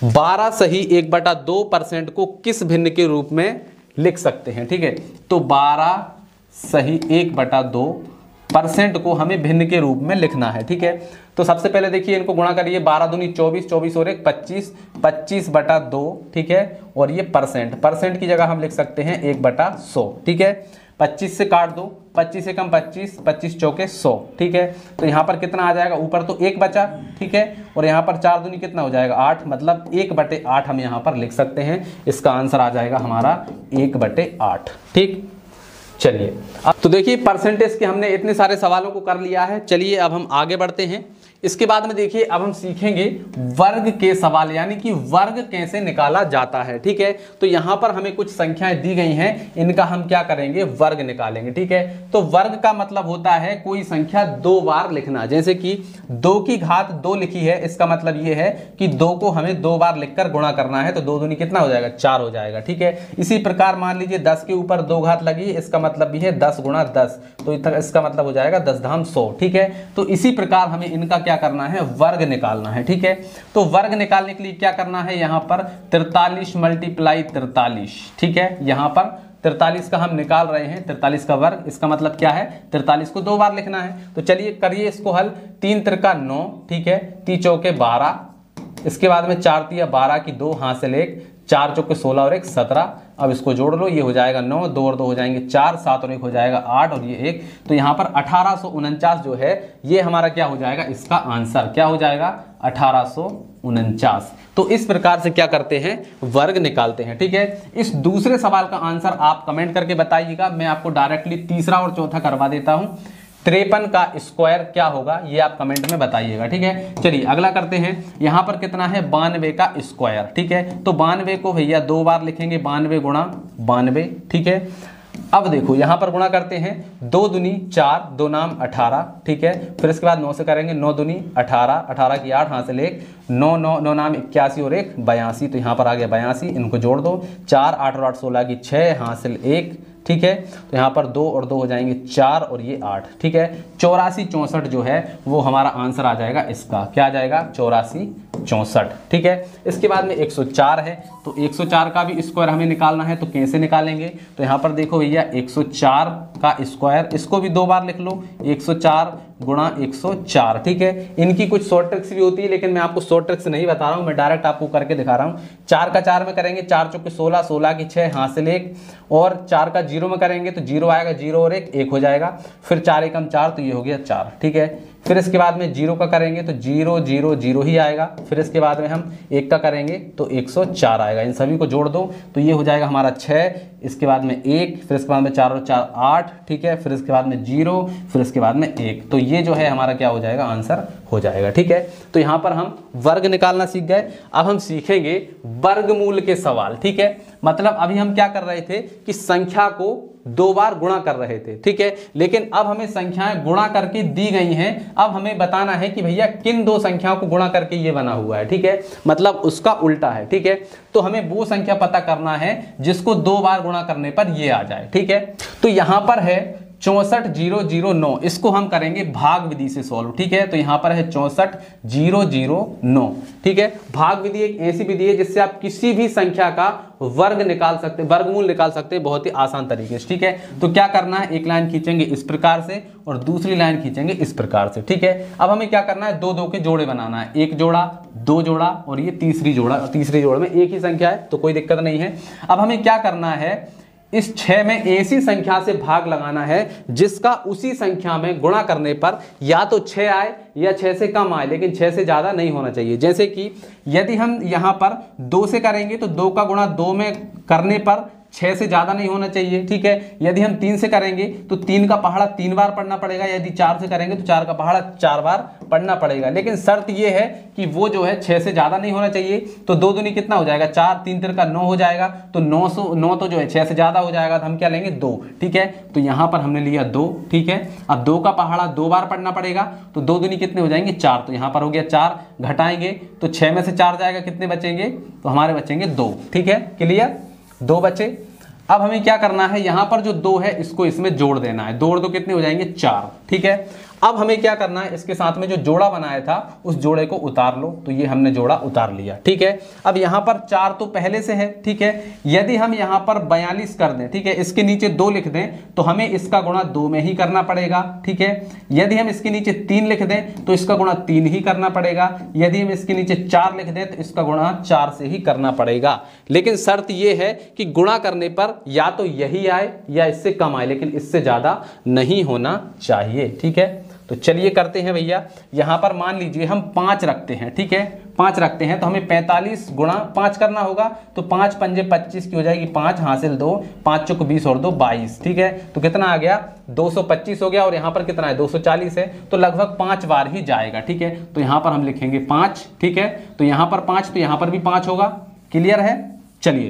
12 सही 1/2% को किस भिन्न के रूप में लिख सकते हैं। ठीक है, तो 12 सही 1/2% को हमें भिन्न के रूप में लिखना है। ठीक है, तो सबसे पहले देखिए इनको गुणा करिए, 12 दूनी 24, 24 और 1 25, 25/2। ठीक है, और ये परसेंट की जगह हम लिख सकते हैं 1/100। ठीक है, 25 से काट दो, 25 से कम 25, 25 चौके 100। ठीक है, तो यहाँ पर कितना आ जाएगा, ऊपर तो 1 बचा। ठीक है, और यहाँ पर 4 दूनी कितना हो जाएगा 8, मतलब 1/8 हम यहाँ पर लिख सकते हैं। इसका आंसर आ जाएगा हमारा 1/8। ठीक, चलिए अब तो देखिए परसेंटेज के हमने इतने सारे सवालों को कर लिया है। चलिए अब हम आगे बढ़ते हैं। इसके बाद में देखिए अब हम सीखेंगे वर्ग के सवाल, यानी कि वर्ग कैसे निकाला जाता है। ठीक है, तो यहाँ पर हमें कुछ संख्याएं दी गई हैं, इनका हम क्या करेंगे, वर्ग निकालेंगे। ठीक है, तो वर्ग का मतलब होता है कोई संख्या 2 बार लिखना। जैसे कि 2 की घात 2 लिखी है, इसका मतलब ये है कि 2 को हमें 2 बार लिखकर गुणा करना है, तो 2 दूनी कितना हो जाएगा 4 हो जाएगा। ठीक है, इसी प्रकार मान लीजिए 10 के ऊपर 2 घात लगी, इसका मतलब भी है 10 गुणा 10, तो इसका मतलब हो जाएगा 10 धाम 100। ठीक है, तो इसी प्रकार हमें इनका क्या करना है, वर्ग निकालना है। ठीक है, तो वर्ग निकालने के लिए क्या करना है, यहां पर 43 × 43। ठीक है, यहां पर 43 का हम निकाल रहे हैं, 43 का वर्ग, इसका मतलब क्या है 43 को 2 बार लिखना है। तो चलिए करिए इसको हल, 3 त्रिका 9। ठीक है, 3 चौके 12, इसके बाद में 4 तिया 12 की 2 हासिल 1, 4 चौके 16 और 1 17। अब इसको जोड़ लो, ये हो जाएगा 9, 2 और 2 हो जाएंगे 4, 7 और 1 हो जाएगा 8 और ये 1। तो यहाँ पर 1849 जो है ये हमारा क्या हो जाएगा, इसका आंसर क्या हो जाएगा 1849। तो इस प्रकार से क्या करते हैं, वर्ग निकालते हैं। ठीक है, इस दूसरे सवाल का आंसर आप कमेंट करके बताइएगा, मैं आपको डायरेक्टली तीसरा और चौथा करवा देता हूं। 53 का स्क्वायर क्या होगा, ये आप कमेंट में बताइएगा। ठीक है, चलिए अगला करते हैं। यहां पर कितना है 92 का स्क्वायर। ठीक है, तो 92 को भैया 2 बार लिखेंगे, 92 गुणा 92। ठीक है, अब देखो यहां पर गुणा करते हैं, 2 दूनी 4, 2 नाम 18। ठीक है, फिर इसके बाद 9 से करेंगे, 9 दूनी 18, 18 की 8 हासिल 1, 9 9 9 नाम 81 और 1 82। तो यहाँ पर आ गया 82, इनको जोड़ दो, 4 8 और 8 16 की 6 हासिल 1। ठीक है, तो यहाँ पर 2 और 2 हो जाएंगे 4 और ये 8। ठीक है, 84 64 जो है वो हमारा आंसर आ जाएगा, इसका क्या आ जाएगा 84 64। ठीक है, इसके बाद में 104 है, तो 104 का भी स्क्वायर हमें निकालना है, तो कैसे निकालेंगे, तो यहाँ पर देखो भैया 104 का स्क्वायर, इसको भी 2 बार लिख लो, 104 गुणा 104। ठीक है, इनकी कुछ शॉर्ट ट्रिक्स भी होती है, लेकिन मैं आपको शॉर्ट ट्रिक्स नहीं बता रहा हूँ, मैं डायरेक्ट आपको करके दिखा रहा हूँ। 4 का 4 में करेंगे, 4 चौके 16, 16 की 6 हासिल 1, और 4 का 0 में करेंगे तो 0 आएगा, 0 और 1 हो जाएगा, फिर 4 एकम 4, तो ये हो गया 4। ठीक है, फिर इसके बाद में 0 का करेंगे तो 0 0 0 ही आएगा, फिर इसके बाद में हम 1 का करेंगे तो 104 आएगा। इन सभी को जोड़ दो तो ये हो जाएगा हमारा 6, इसके बाद में 1, फिर इसके बाद में 4 और 4 8। ठीक है, फिर इसके बाद में 0, फिर इसके बाद में 1, तो ये जो है हमारा क्या हो जाएगा, आंसर हो जाएगा। ठीक है, तो यहाँ पर हम वर्ग निकालना सीख गए। अब हम सीखेंगे वर्गमूल के सवाल। ठीक है, मतलब अभी हम क्या कर रहे थे कि संख्या को 2 बार गुणा कर रहे थे। ठीक है, लेकिन अब हमें संख्याएं गुणा करके दी गई हैं, अब हमें बताना है कि भैया किन 2 संख्याओं को गुणा करके ये बना हुआ है। ठीक है, मतलब उसका उल्टा है। ठीक है, तो हमें वो संख्या पता करना है जिसको 2 बार गुणा करने पर ये आ जाए। ठीक है, तो यहां पर है 64009, इसको हम करेंगे भाग विधि से सॉल्व। ठीक है, तो यहां पर है 64009। ठीक है, भाग विधि एक ऐसी विधि है जिससे आप किसी भी संख्या का वर्ग निकाल सकते, वर्गमूल निकाल सकते हैं बहुत ही आसान तरीके से। ठीक है, तो क्या करना है, एक लाइन खींचेंगे इस प्रकार से और दूसरी लाइन खींचेंगे इस प्रकार से। ठीक है, अब हमें क्या करना है, 2 2 के जोड़े बनाना है, 1 जोड़ा 2 जोड़ा और ये तीसरी जोड़ा, तीसरी जोड़ में एक ही संख्या है तो कोई दिक्कत नहीं है। अब हमें क्या करना है, इस 6 में ऐसी संख्या से भाग लगाना है जिसका उसी संख्या में गुणा करने पर या तो 6 आए या 6 से कम आए, लेकिन 6 से ज्यादा नहीं होना चाहिए। जैसे कि यदि हम यहां पर 2 से करेंगे तो 2 का गुणा 2 में करने पर 6 से ज्यादा नहीं होना चाहिए, ठीक है। यदि हम 3 से करेंगे तो 3 का पहाड़ा 3 बार पढ़ना पड़ेगा, यदि 4 से करेंगे तो 4 का पहाड़ा 4 बार पढ़ना पड़ेगा। लेकिन शर्त यह है कि वो जो है 6 से ज्यादा नहीं होना चाहिए। तो 2 दूनी कितना हो जाएगा, 4, 3 तिरका 9 हो जाएगा। तो 9 तो जो है 6 से ज्यादा हो जाएगा, तो हम क्या लेंगे 2, ठीक है। तो यहां पर हमने लिया 2, ठीक है। अब 2 का पहाड़ा 2 बार पढ़ना पड़ेगा, तो 2 दूनी कितने हो जाएंगे 4, तो यहां पर हो गया 4, घटाएंगे तो 6 में से 4 जाएगा, कितने बचेंगे, तो हमारे बचेंगे 2, ठीक है। क्लियर, 2 बचे। अब हमें क्या करना है, यहां पर जो 2 है इसको इसमें जोड़ देना है। 2 और 2 कितने हो जाएंगे 4, ठीक है। अब हमें क्या करना है, इसके साथ में जो जोड़ा बनाया था उस जोड़े को उतार लो। तो ये हमने जोड़ा उतार लिया, ठीक है। अब यहां पर 4 तो पहले से है, ठीक है। यदि हम यहां पर 42 कर दें, ठीक है, इसके नीचे 2 लिख दें तो हमें इसका गुणा 2 में ही करना पड़ेगा, ठीक है। यदि हम इसके नीचे 3 लिख दें तो इसका गुणा 3 ही करना पड़ेगा। यदि हम इसके नीचे 4 लिख दें तो इसका गुणा 4 से ही करना पड़ेगा। लेकिन शर्त यह है कि गुणा करने पर या तो यही आए या इससे कम आए, लेकिन इससे ज्यादा नहीं होना चाहिए, ठीक है। तो चलिए करते हैं भैया। यहां पर मान लीजिए हम 5 रखते हैं, ठीक है, 5 रखते हैं तो हमें 45 गुणा 5 करना होगा। तो 5 पंजे 25 की हो जाएगी 5 हासिल 2, 5 चौक 20 और 2 22, ठीक है। तो कितना आ गया 225 हो गया, और यहाँ पर कितना है 240 है, तो लगभग 5 बार ही जाएगा, ठीक है। तो यहाँ पर हम लिखेंगे 5, ठीक है। तो यहाँ पर 5, तो यहाँ पर भी 5 होगा। क्लियर है, चलिए।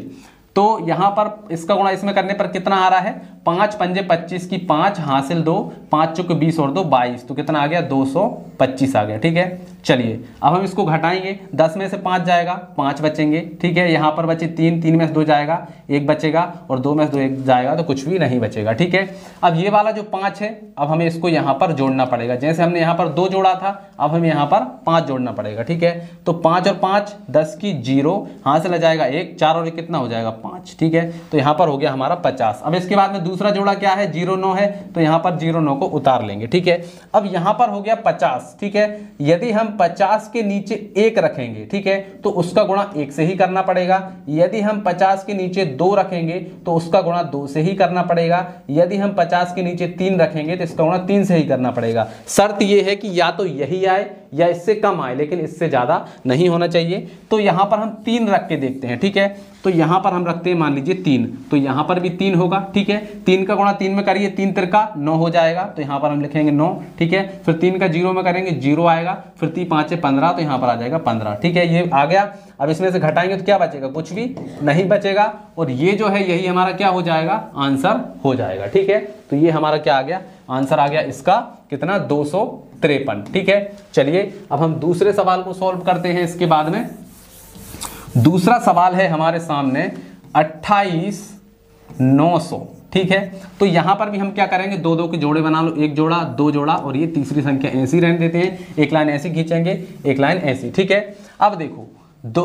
तो यहां पर इसका गुणा इसमें करने पर कितना आ रहा है, 5 पंजे 25 की 5 हासिल 2, 5 चौक 20 और 2 22, तो कितना आ गया 225 आ गया, ठीक है। चलिए अब हम इसको घटाएंगे, 10 में से 5 जाएगा, 5 बचेंगे, ठीक है। यहां पर बचे 3, 3 में से 2 जाएगा, 1 बचेगा, और 2 में से 2 1 जाएगा, तो कुछ भी नहीं बचेगा, ठीक है। अब ये वाला जो 5 है, अब हमें इसको यहां पर जोड़ना पड़ेगा। जैसे हमने यहां पर 2 जोड़ा था, अब हमें यहां पर 5 जोड़ना पड़ेगा, ठीक है। तो 5 और 5 10 की 0, हासिल आ जाएगा 1, 4 और 1 कितना हो जाएगा 5, ठीक है। तो यहां पर हो गया हमारा 50। अब इसके बाद में दूसरा जोड़ा क्या है 0 9 है, तो यहां पर 0 9 को उतार लेंगे, ठीक है। अब यहां पर हो गया 50, ठीक है। यदि हम 50 के नीचे 1 रखेंगे, ठीक है, तो उसका गुणा 1 से ही करना पड़ेगा। यदि हम 50 के नीचे 2 रखेंगे तो उसका गुणा 2 से ही करना पड़ेगा। यदि हम 50 के नीचे 3 रखेंगे तो इसका गुणा 3 से ही करना पड़ेगा। शर्त यह है कि या तो यही आए या इससे कम आए, लेकिन इससे ज्यादा नहीं होना चाहिए। तो यहां पर हम 3 रख के देखते हैं, ठीक है। तो यहां पर हम रखते हैं मान लीजिए 3, तो यहां पर भी 3 होगा, ठीक है। 3 का गुणा 3 में करिए, 3 तिरका 9 हो जाएगा, तो यहां पर हम लिखेंगे 9, ठीक है। फिर 3 का 0 में करेंगे 0 आएगा, फिर 3 5 15, तो यहां पर आ जाएगा 15, ठीक है। ये आ गया। अब इसमें से घटाएंगे तो क्या बचेगा, कुछ भी नहीं बचेगा, और ये जो है यही हमारा क्या हो जाएगा, आंसर हो जाएगा, ठीक है। तो ये हमारा क्या आ गया, आंसर आ गया इसका कितना 253, ठीक है। चलिए अब हम दूसरे सवाल को सॉल्व करते हैं। इसके बाद में दूसरा सवाल है हमारे सामने 28,900, ठीक है। तो यहां पर भी हम क्या करेंगे, 2 2 के जोड़े बना लो, 1 जोड़ा 2 जोड़ा, और ये तीसरी संख्या ऐसी रहने देते हैं। एक लाइन ऐसी खींचेंगे, एक लाइन ऐसी, ठीक है। अब देखो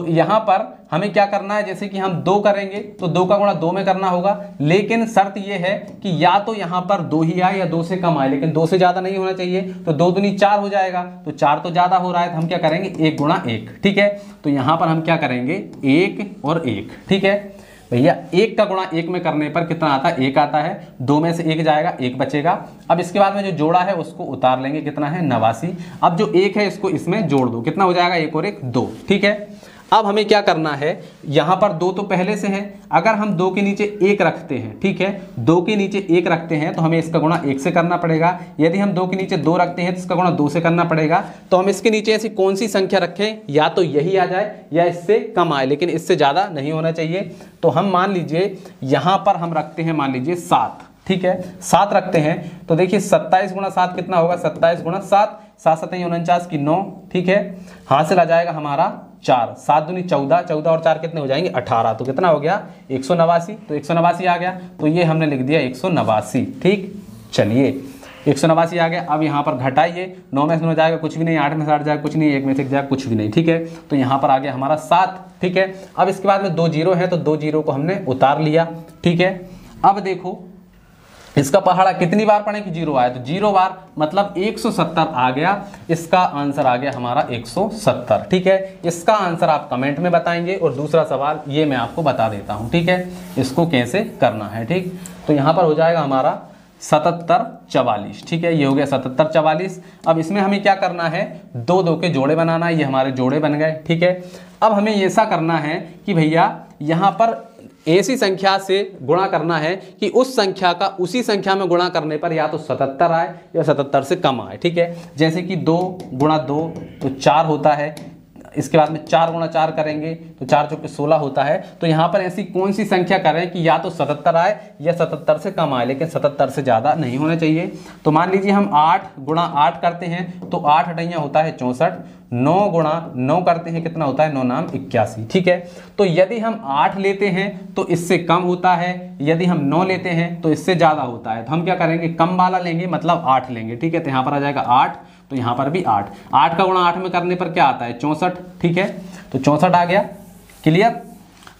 यहां पर हमें क्या करना है, जैसे कि हम 2 करेंगे तो 2 का गुणा 2 में करना होगा। लेकिन शर्त यह है कि या तो यहां पर 2 ही आए या 2 से कम आए, लेकिन 2 से ज्यादा नहीं होना चाहिए। तो 2 दूनी 4 हो जाएगा, तो 4 तो ज्यादा हो रहा है, तो हम क्या करेंगे 1 गुणा 1, ठीक है। तो यहां पर हम क्या करेंगे 1 और 1, ठीक है भैया। 1 का गुणा 1 में करने पर कितना आता है, 1 आता है। 2 में से 1 जाएगा, 1 बचेगा। अब इसके बाद में जो जोड़ा है उसको उतार लेंगे, कितना है 89। अब जो 1 है इसको इसमें जोड़ दो, कितना हो जाएगा 1 और 1 2, ठीक है। अब हमें क्या करना है, यहां पर 2 तो पहले से है, अगर हम 2 के नीचे 1 रखते हैं, ठीक है, 2 के नीचे 1 रखते हैं तो हमें इसका गुणा 1 से करना पड़ेगा। यदि हम 2 के नीचे 2 रखते हैं तो इसका गुणा 2 से करना पड़ेगा। तो हम इसके नीचे ऐसी कौन सी संख्या रखें, या तो यही आ जाए या इससे कम आए, लेकिन इससे ज्यादा नहीं होना चाहिए। तो हम मान लीजिए यहां पर हम रखते हैं मान लीजिए 7, ठीक है, 7 रखते हैं। तो देखिए 27 गुणा 7 कितना होगा, 27 गुणा 7, 7 7 49 की 9, ठीक है। हासिल आ जाएगा हमारा 4, 7 दूनी 14, 14 और 4 कितने हो जाएंगे 18, तो कितना हो गया 189। तो 189 आ गया, तो ये हमने लिख दिया 189, ठीक। चलिए 189 आ गया। अब यहाँ पर घटाइए, 9 में से 9 जाएगा कुछ भी नहीं, 8 में से 8 जाएगा कुछ नहीं, 1 में से 1 जाएगा कुछ भी नहीं, ठीक है। तो यहाँ पर आ गया हमारा 7, ठीक है। अब इसके बाद में 2 0 है, तो 2 0 को हमने उतार लिया, ठीक है। अब देखो इसका पहाड़ा कितनी बार पढ़े कि 0 आया, तो 0 बार, मतलब 170 आ गया। इसका आंसर आ गया हमारा 170, ठीक है। इसका आंसर आप कमेंट में बताएंगे, और दूसरा सवाल ये मैं आपको बता देता हूं, ठीक है, इसको कैसे करना है, ठीक। तो यहां पर हो जाएगा हमारा 77 44, ठीक है। ये हो गया 77 44। अब इसमें हमें क्या करना है, 2 2 के जोड़े बनाना है। ये हमारे जोड़े बन गए, ठीक है। अब हमें ऐसा करना है कि भैया यहाँ पर ऐसी संख्या से गुणा करना है कि उस संख्या का उसी संख्या में गुणा करने पर या तो 77 आए या 77 से कम आए। ठीक है, जैसे कि 2 गुणा 2 तो 4 होता है, इसके बाद में 4 गुणा 4 करेंगे तो 4 चौके 16 होता है। तो यहाँ पर ऐसी कौन सी संख्या करें कि या तो 77 आए या 77 से कम आए, लेकिन 77 से ज़्यादा नहीं होना चाहिए। तो मान लीजिए हम 8 गुणा 8 करते हैं तो 8 अठैया होता है 64, 9 गुणा 9 करते हैं कितना होता है 9 नाम 81। ठीक है, तो यदि हम 8 लेते हैं तो इससे कम होता है, यदि हम 9 लेते हैं तो इससे ज़्यादा होता है। तो हम क्या करेंगे, कम वाला लेंगे, मतलब 8 लेंगे। ठीक है, तो यहाँ पर आ जाएगा 8, तो यहाँ पर भी 8। 8 का गुणा 8 में करने पर क्या आता है 64। ठीक है, तो 64 आ गया। क्लियर।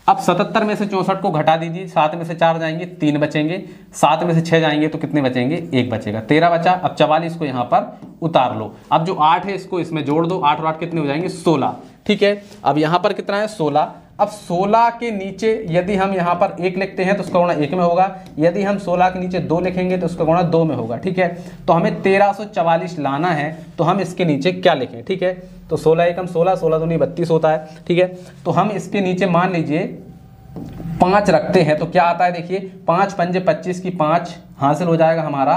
अब 77 में से 64 को घटा दीजिए, 7 में से 4 जाएंगे 3 बचेंगे, 7 में से 6 जाएंगे तो कितने बचेंगे 1 बचेगा, 13 बचा। अब 44 को यहाँ पर उतार लो। अब जो 8 है इसको इसमें जोड़ दो, 8 और 8 कितने हो जाएंगे 16। ठीक है, अब यहाँ पर कितना है 16। अब 16 के नीचे यदि हम यहाँ पर 1 लिखते हैं तो उसका गुणा 1 में होगा, यदि हम 16 के नीचे 2 लिखेंगे तो उसका गुणा 2 में होगा। ठीक है, तो हमें 1344 लाना है, तो हम इसके नीचे क्या लिखें। ठीक है, तो 16 एकम 16, 16 दूनी 32 होता है। ठीक है, तो हम इसके नीचे मान लीजिए 5 रखते हैं तो क्या आता है देखिए, 5 पंजे 25 की 5 हासिल हो जाएगा हमारा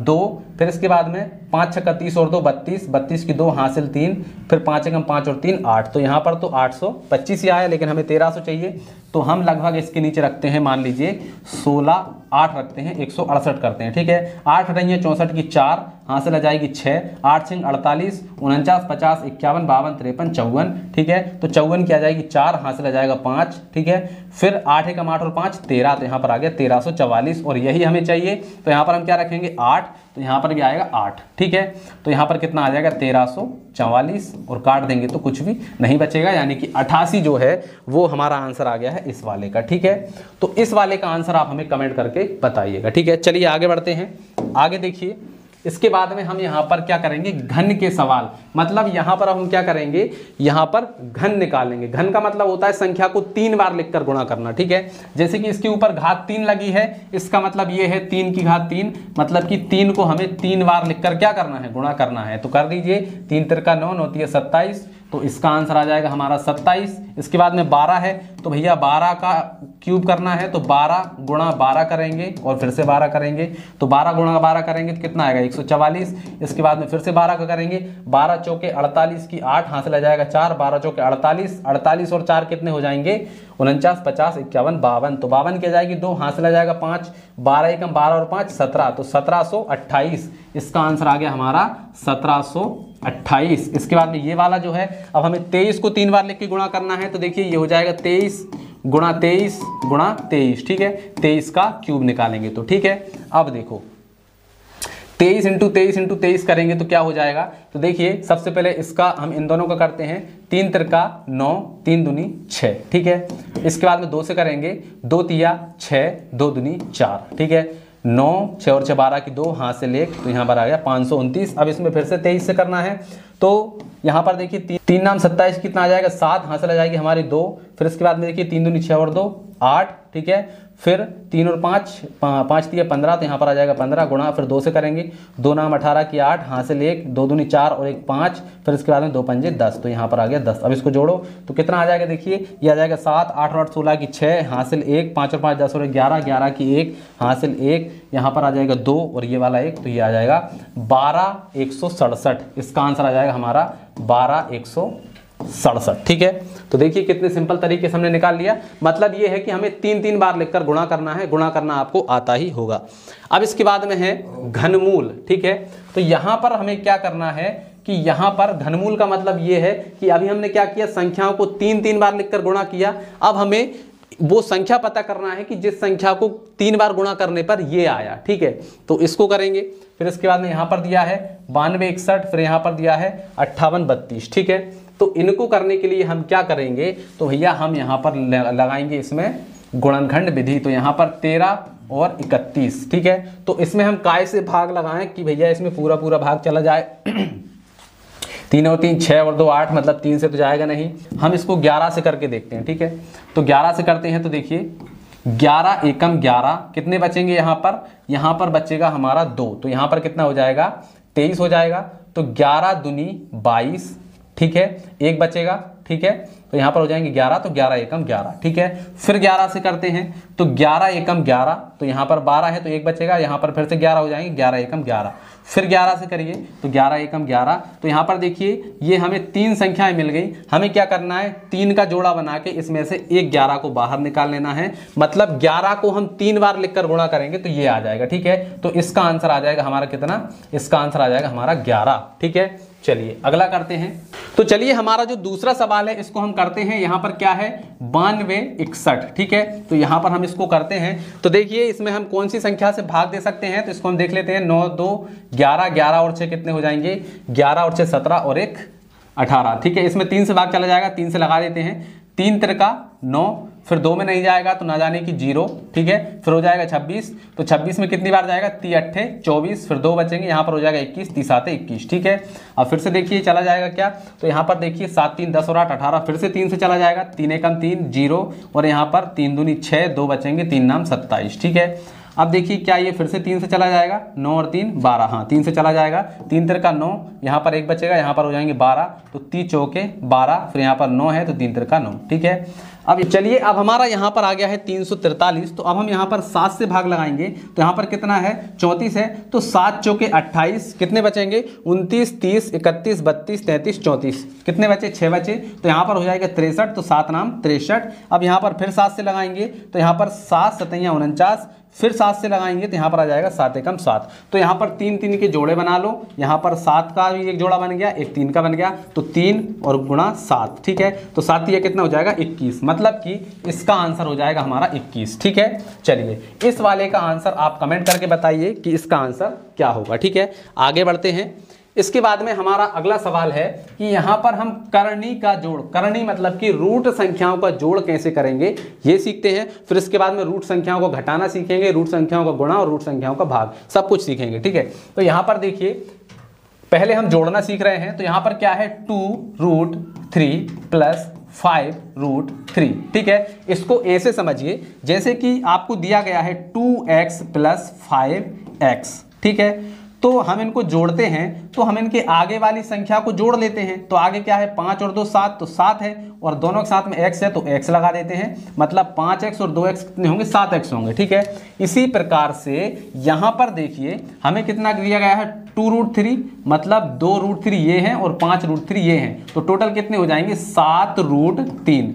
2, फिर इसके बाद में 5 छक्का 30 और 2 32, 32 की 2 हासिल 3, फिर 5 एकम 5 और 3 8। तो यहाँ पर तो 825 ही आया, लेकिन हमें 1300 चाहिए। तो हम लगभग इसके नीचे रखते हैं, मान लीजिए 16, 8 रखते हैं 168 करते हैं। ठीक है, 8 अठैया 64 की 4 हासिल आ जाएगी 6, 8 छिंग 48, 49 50 51 52 53 54। ठीक है, तो 54 की आ जाएगी 4 हासिल आ जाएगा 5। ठीक है, फिर 8 एकम 8 और 5 13, तो यहाँ पर आ गया 1344 और यही हमें चाहिए। तो यहाँ पर हम क्या रखेंगे 8, तो यहाँ पर भी आएगा 8। ठीक है, तो यहाँ पर कितना आ जाएगा 1344 और काट देंगे तो कुछ भी नहीं बचेगा, यानी कि 88 जो है वो हमारा आंसर आ गया है इस वाले का। ठीक है, तो इस वाले का आंसर आप हमें कमेंट करके बताइएगा। ठीक है, चलिए आगे बढ़ते हैं। आगे देखिए, इसके बाद में हम यहाँ पर क्या करेंगे, घन के सवाल, मतलब यहाँ पर हम क्या करेंगे, यहाँ पर घन निकालेंगे। घन का मतलब होता है संख्या को 3 बार लिखकर गुणा करना। ठीक है, जैसे कि इसके ऊपर घात 3 लगी है, इसका मतलब ये है 3 की घात 3, मतलब कि 3 को हमें 3 बार लिखकर क्या करना है, गुणा करना है। तो कर दीजिए, 3 तिरका 9 होती है 27, तो इसका आंसर आ जाएगा हमारा 27। इसके बाद में 12 है, तो भैया 12 का क्यूब करना है, तो 12 गुणा 12 करेंगे और फिर से 12 करेंगे, तो 12 गुणा 12 करेंगे तो कितना आएगा 144। इसके बाद में फिर से 12 का करेंगे, 12 चौके 48 की 8 हासिल आ जाएगा 4, 12 चौके 48, 48 और 4 कितने हो जाएंगे 49 50 51 52, तो 52 की आ जाएगी 2 हासिल आ जाएगा 5, 12 एकम 12 और 5 17, तो 1728 इसका आंसर आ गया हमारा 1728। इसके बाद में ये वाला जो है, अब हमें 23 को 3 बार लिख के गुणा करना है, तो देखिए ये हो जाएगा 23 गुणा 23 गुणा 23। ठीक है, 23 का क्यूब निकालेंगे तो ठीक है। अब देखो 23 इंटू 23 करेंगे तो क्या हो जाएगा, तो देखिए सबसे पहले इसका हम इन दोनों का करते हैं, 3 तिरका 9, 3 दूनी 6। ठीक है, इसके बाद में 2 से करेंगे, 2 तिया 6, 2 दूनी 4। ठीक है, 9 6 और 6 12 की 2 हासिल 1, तो यहाँ पर आ गया 529। अब इसमें फिर से 23 से करना है, तो यहाँ पर देखिए 3 नाम 27 कितना आ जाएगा 7 हासिल आ जाएगी हमारी 2, फिर इसके बाद में देखिए 3 दूनी 6 और 2 8। ठीक है, फिर 3 और 5 5 दिया 15, तो यहाँ पर आ जाएगा 15 गुणा, फिर 2 से करेंगे, 2 नाम 18 की 8 हासिल 1, 2 दूनी 4 और 1 5, फिर इसके बाद में 2 पंजे 10, तो यहाँ पर आ गया 10। अब इसको जोड़ो तो कितना आ जाएगा, देखिए ये आ जाएगा 7 8 और 8 16 की 6 हासिल 1, 5 और 5 10 और 11 11 की 1 हासिल 1, यहाँ पर आ जाएगा 2 और ये वाला 1, तो ये आ जाएगा 12 167। इसका आंसर आ जाएगा हमारा 12 167। ठीक है, तो देखिए कितने सिंपल तरीके से हमने निकाल लिया। मतलब ये है कि हमें 3 बार लिखकर गुणा करना है, गुणा करना आपको आता ही होगा। अब इसके बाद में है घनमूल। ठीक है, तो यहाँ पर हमें क्या करना है कि यहाँ पर घनमूल का मतलब ये है कि अभी हमने क्या किया, संख्याओं को 3 बार लिखकर गुणा किया। अब हमें वो संख्या पता करना है कि जिस संख्या को 3 बार गुणा करने पर ये आया। ठीक है, तो इसको करेंगे, फिर इसके बाद में यहाँ पर दिया है 92 61, फिर यहाँ पर दिया है 58 32। ठीक है, तो इनको करने के लिए हम क्या करेंगे, तो भैया हम यहाँ पर लगाएंगे इसमें गुणनखंड विधि। तो यहाँ पर 13 और 31। ठीक है, तो इसमें हम काय से भाग लगाएं कि भैया इसमें पूरा पूरा भाग चला जाए। 3 और 3 6 और 2 8, मतलब 3 से तो जाएगा नहीं। हम इसको 11 से करके देखते हैं। ठीक है, तो 11 से करते हैं तो देखिए 11 एकम 11 कितने बचेंगे, यहाँ पर बचेगा हमारा 2, तो यहाँ पर कितना हो जाएगा 23 हो जाएगा। तो 11 दूनी 22। ठीक है, 1 बचेगा। ठीक है। तो यहाँ पर हो जाएंगे 11, तो 11 एकम 11, ठीक है। फिर 11 से करते हैं तो 11 एकम 11, तो यहाँ पर 12 है तो 1 बचेगा, यहाँ पर फिर से 11 हो जाएंगे, 11 एकम 11। फिर 11 से करिए तो 11 एकम 11, तो यहाँ पर देखिए ये हमें 3 संख्याएं मिल गई। हमें क्या करना है, 3 का जोड़ा बना के इसमें से एक 11 को बाहर निकाल लेना है। मतलब 11 को हम 3 बार लिखकर गुणा करेंगे तो ये आ जाएगा, ठीक है। तो इसका आंसर आ जाएगा हमारा कितना, इसका आंसर आ जाएगा हमारा 11, ठीक है। चलिए अगला करते हैं। तो चलिए हमारा जो दूसरा सवाल है इसको हम करते हैं। यहाँ पर क्या है, 92 61, ठीक है। तो यहाँ पर हम इसको करते हैं तो देखिए इसमें हम कौन सी संख्या से भाग दे सकते हैं, तो इसको हम देख लेते हैं। 9 2 11, 11 और 6 कितने हो जाएंगे, 11 और 6 17 और 1 18, ठीक है। इसमें 3 से भाग चला जाएगा, 3 से लगा देते हैं, 3 तिरका 9, फिर 2 में नहीं जाएगा तो ना जाने की 0, ठीक है। फिर हो जाएगा 26, तो 26 में कितनी बार जाएगा, 3 8 24, फिर 2 बचेंगे, यहाँ पर हो जाएगा 21, 30 7 21, ठीक है। अब फिर से देखिए चला जाएगा क्या, तो यहाँ पर देखिए 7 3 10 और 8 18, फिर से 3 से चला जाएगा, 3 एकम 3 0, और यहाँ पर 3 दूनी 6, 2 बचेंगे, 3 नाम 27, ठीक है। अब देखिए क्या ये फिर से 3 से चला जाएगा, 9 और 3 12, हाँ 3 से चला जाएगा, 3 तिरका 9, यहाँ पर 1 बचेगा, यहाँ पर हो जाएंगे 12, तो 3 चौके 12, फिर यहाँ पर 9 है तो 3 तिरका 9, ठीक है। अब चलिए अब हमारा यहाँ पर आ गया है 343, तो अब हम यहाँ पर 7 से भाग लगाएंगे तो यहाँ पर कितना है, 34 है, तो 7 चौके 28, कितने बचेंगे, 29 30 31 32 33 34, कितने बचे, 6 बचे, तो यहाँ पर हो जाएगा 63, तो 7 नाम 63। अब यहाँ पर फिर 7 से लगाएंगे तो यहाँ पर 7 7 49, फिर 7 से लगाएंगे तो यहाँ पर आ जाएगा 7 एकम 7, तो यहाँ पर 3 3 के जोड़े बना लो, यहाँ पर 7 का भी एक जोड़ा बन गया, एक 3 का बन गया, तो 3 और गुणा 7, ठीक है। तो 7 ये कितना हो जाएगा, 21, मतलब कि इसका आंसर हो जाएगा हमारा 21, ठीक है। चलिए इस वाले का आंसर आप कमेंट करके बताइए कि इसका आंसर क्या होगा, ठीक है। आगे बढ़ते हैं। इसके बाद में हमारा अगला सवाल है कि यहाँ पर हम करनी का जोड़, करनी मतलब कि रूट संख्याओं का जोड़ कैसे करेंगे ये सीखते हैं। फिर इसके बाद में रूट संख्याओं को घटाना सीखेंगे, रूट संख्याओं का गुणा और रूट संख्याओं का भाग, सब कुछ सीखेंगे, ठीक है। तो यहाँ पर देखिए पहले हम जोड़ना सीख रहे हैं, तो यहाँ पर क्या है, 2√3 + 5√3, ठीक है। इसको ऐसे समझिए जैसे कि आपको दिया गया है 2x + 5x, ठीक है। तो हम इनको जोड़ते हैं तो हम इनके आगे वाली संख्या को जोड़ लेते हैं, तो आगे क्या है, 5 और 2 7, तो 7 है, और दोनों के साथ में x है तो x लगा देते हैं, मतलब 5x और 2x कितने होंगे, 7x होंगे, ठीक है। इसी प्रकार से यहाँ पर देखिए हमें कितना दिया गया है, 2√3, मतलब 2√3 ये हैं और 5√3 ये हैं, तो टोटल कितने हो जाएंगे, 7√3।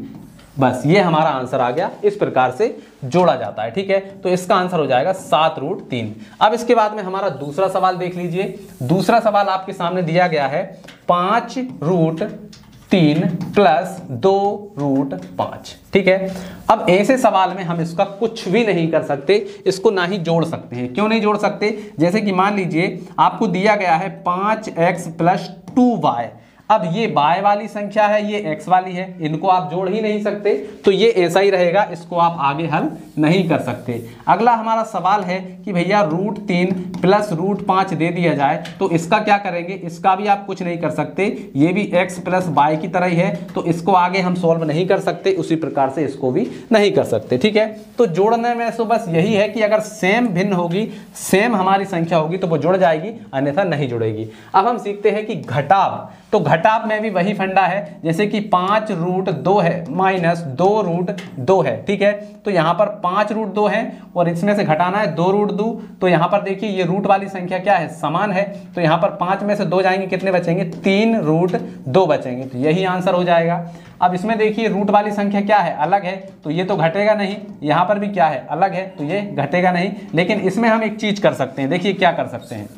बस ये हमारा आंसर आ गया, इस प्रकार से जोड़ा जाता है, ठीक है। तो इसका आंसर हो जाएगा 7√3। अब इसके बाद में हमारा दूसरा सवाल देख लीजिए। दूसरा सवाल आपके सामने दिया गया है 5√3 + 2√5, ठीक है। अब ऐसे सवाल में हम इसका कुछ भी नहीं कर सकते, इसको ना ही जोड़ सकते हैं। क्यों नहीं जोड़ सकते, जैसे कि मान लीजिए आपको दिया गया है 5x + 2y, अब ये y वाली संख्या है, ये x वाली है, इनको आप जोड़ ही नहीं सकते, तो ये ऐसा ही रहेगा, इसको आप आगे हल नहीं कर सकते। अगला हमारा सवाल है कि भैया √3 + √5 दे दिया जाए तो इसका क्या करेंगे, इसका भी आप कुछ नहीं कर सकते, ये भी x + y की तरह ही है, तो इसको आगे हम सॉल्व नहीं कर सकते, उसी प्रकार से इसको भी नहीं कर सकते, ठीक है। तो जोड़ने में तो बस यही है कि अगर सेम भिन्न होगी, सेम हमारी संख्या होगी तो वो जुड़ जाएगी, अन्यथा नहीं जुड़ेगी। अब हम सीखते हैं कि घटाव, तो घटाव में भी वही फंडा है, जैसे कि 5√2 है -2√2 है, ठीक है। तो यहाँ पर 5√2 है और इसमें से घटाना है 2√2, तो यहाँ पर देखिए ये रूट वाली संख्या क्या है, समान है, तो यहाँ पर 5 में से 2 जाएंगे, कितने बचेंगे, 3√2 बचेंगे, तो यही आंसर हो जाएगा। अब इसमें देखिए रूट वाली संख्या क्या है, अलग है, तो ये तो घटेगा नहीं, यहाँ पर भी क्या है, अलग है, तो ये घटेगा नहीं। लेकिन इसमें हम एक चीज कर सकते हैं, देखिए क्या कर सकते हैं।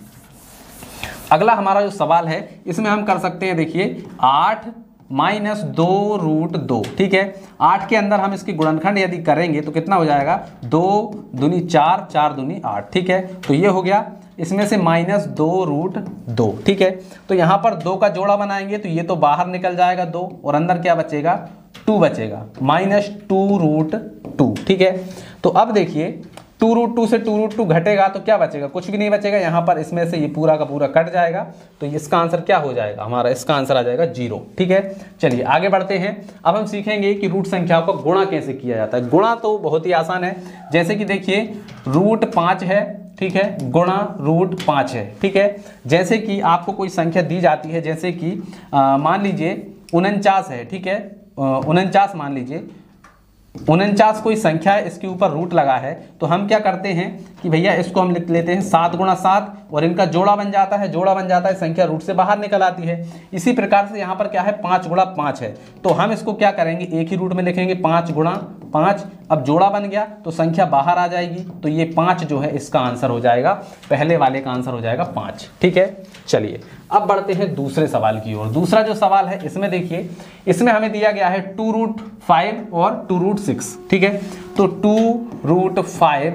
अगला हमारा जो सवाल है इसमें हम कर सकते हैं, देखिए 8 - 2√2, ठीक है। 8 के अंदर हम इसकी गुणनखंड यदि करेंगे तो कितना हो जाएगा, 2 दूनी 4, 4 दूनी 8, ठीक है। तो ये हो गया, इसमें से -2√2, ठीक है। तो यहाँ पर 2 का जोड़ा बनाएंगे तो ये तो बाहर निकल जाएगा 2, और अंदर क्या बचेगा, 2 बचेगा, -2√2, ठीक है। तो अब देखिए 2√2 से 2√2 घटेगा तो क्या बचेगा, कुछ भी नहीं बचेगा, यहाँ पर इसमें से ये पूरा का पूरा कट जाएगा, तो इसका आंसर क्या हो जाएगा हमारा, इसका आंसर आ जाएगा 0, ठीक है। चलिए आगे बढ़ते हैं। अब हम सीखेंगे कि रूट संख्याओं का गुणा कैसे किया जाता है। गुणा तो बहुत ही आसान है, जैसे कि देखिए √5 है, ठीक है, गुणा √5 है, ठीक है। जैसे कि आपको कोई संख्या दी जाती है, जैसे कि मान लीजिए 49 है, ठीक है, 49 मान लीजिए, 49 कोई संख्या है, इसके ऊपर रूट लगा है, तो हम क्या करते हैं कि भैया इसको हम लिख लेते हैं 7 गुणा 7 और इनका जोड़ा बन जाता है, जोड़ा बन जाता है, संख्या रूट से बाहर निकल आती है। इसी प्रकार से यहाँ पर क्या है 5 गुणा 5 है, तो हम इसको क्या करेंगे एक ही रूट में लिखेंगे 5 गुणा 5। अब जोड़ा बन गया तो संख्या बाहर आ जाएगी, तो ये 5 जो है इसका आंसर हो जाएगा, पहले वाले का आंसर हो जाएगा 5, ठीक है। चलिए अब बढ़ते हैं दूसरे सवाल की ओर। दूसरा जो सवाल है इसमें देखिए, इसमें हमें दिया गया है 2√5 और 2√6, ठीक है। तो 2√5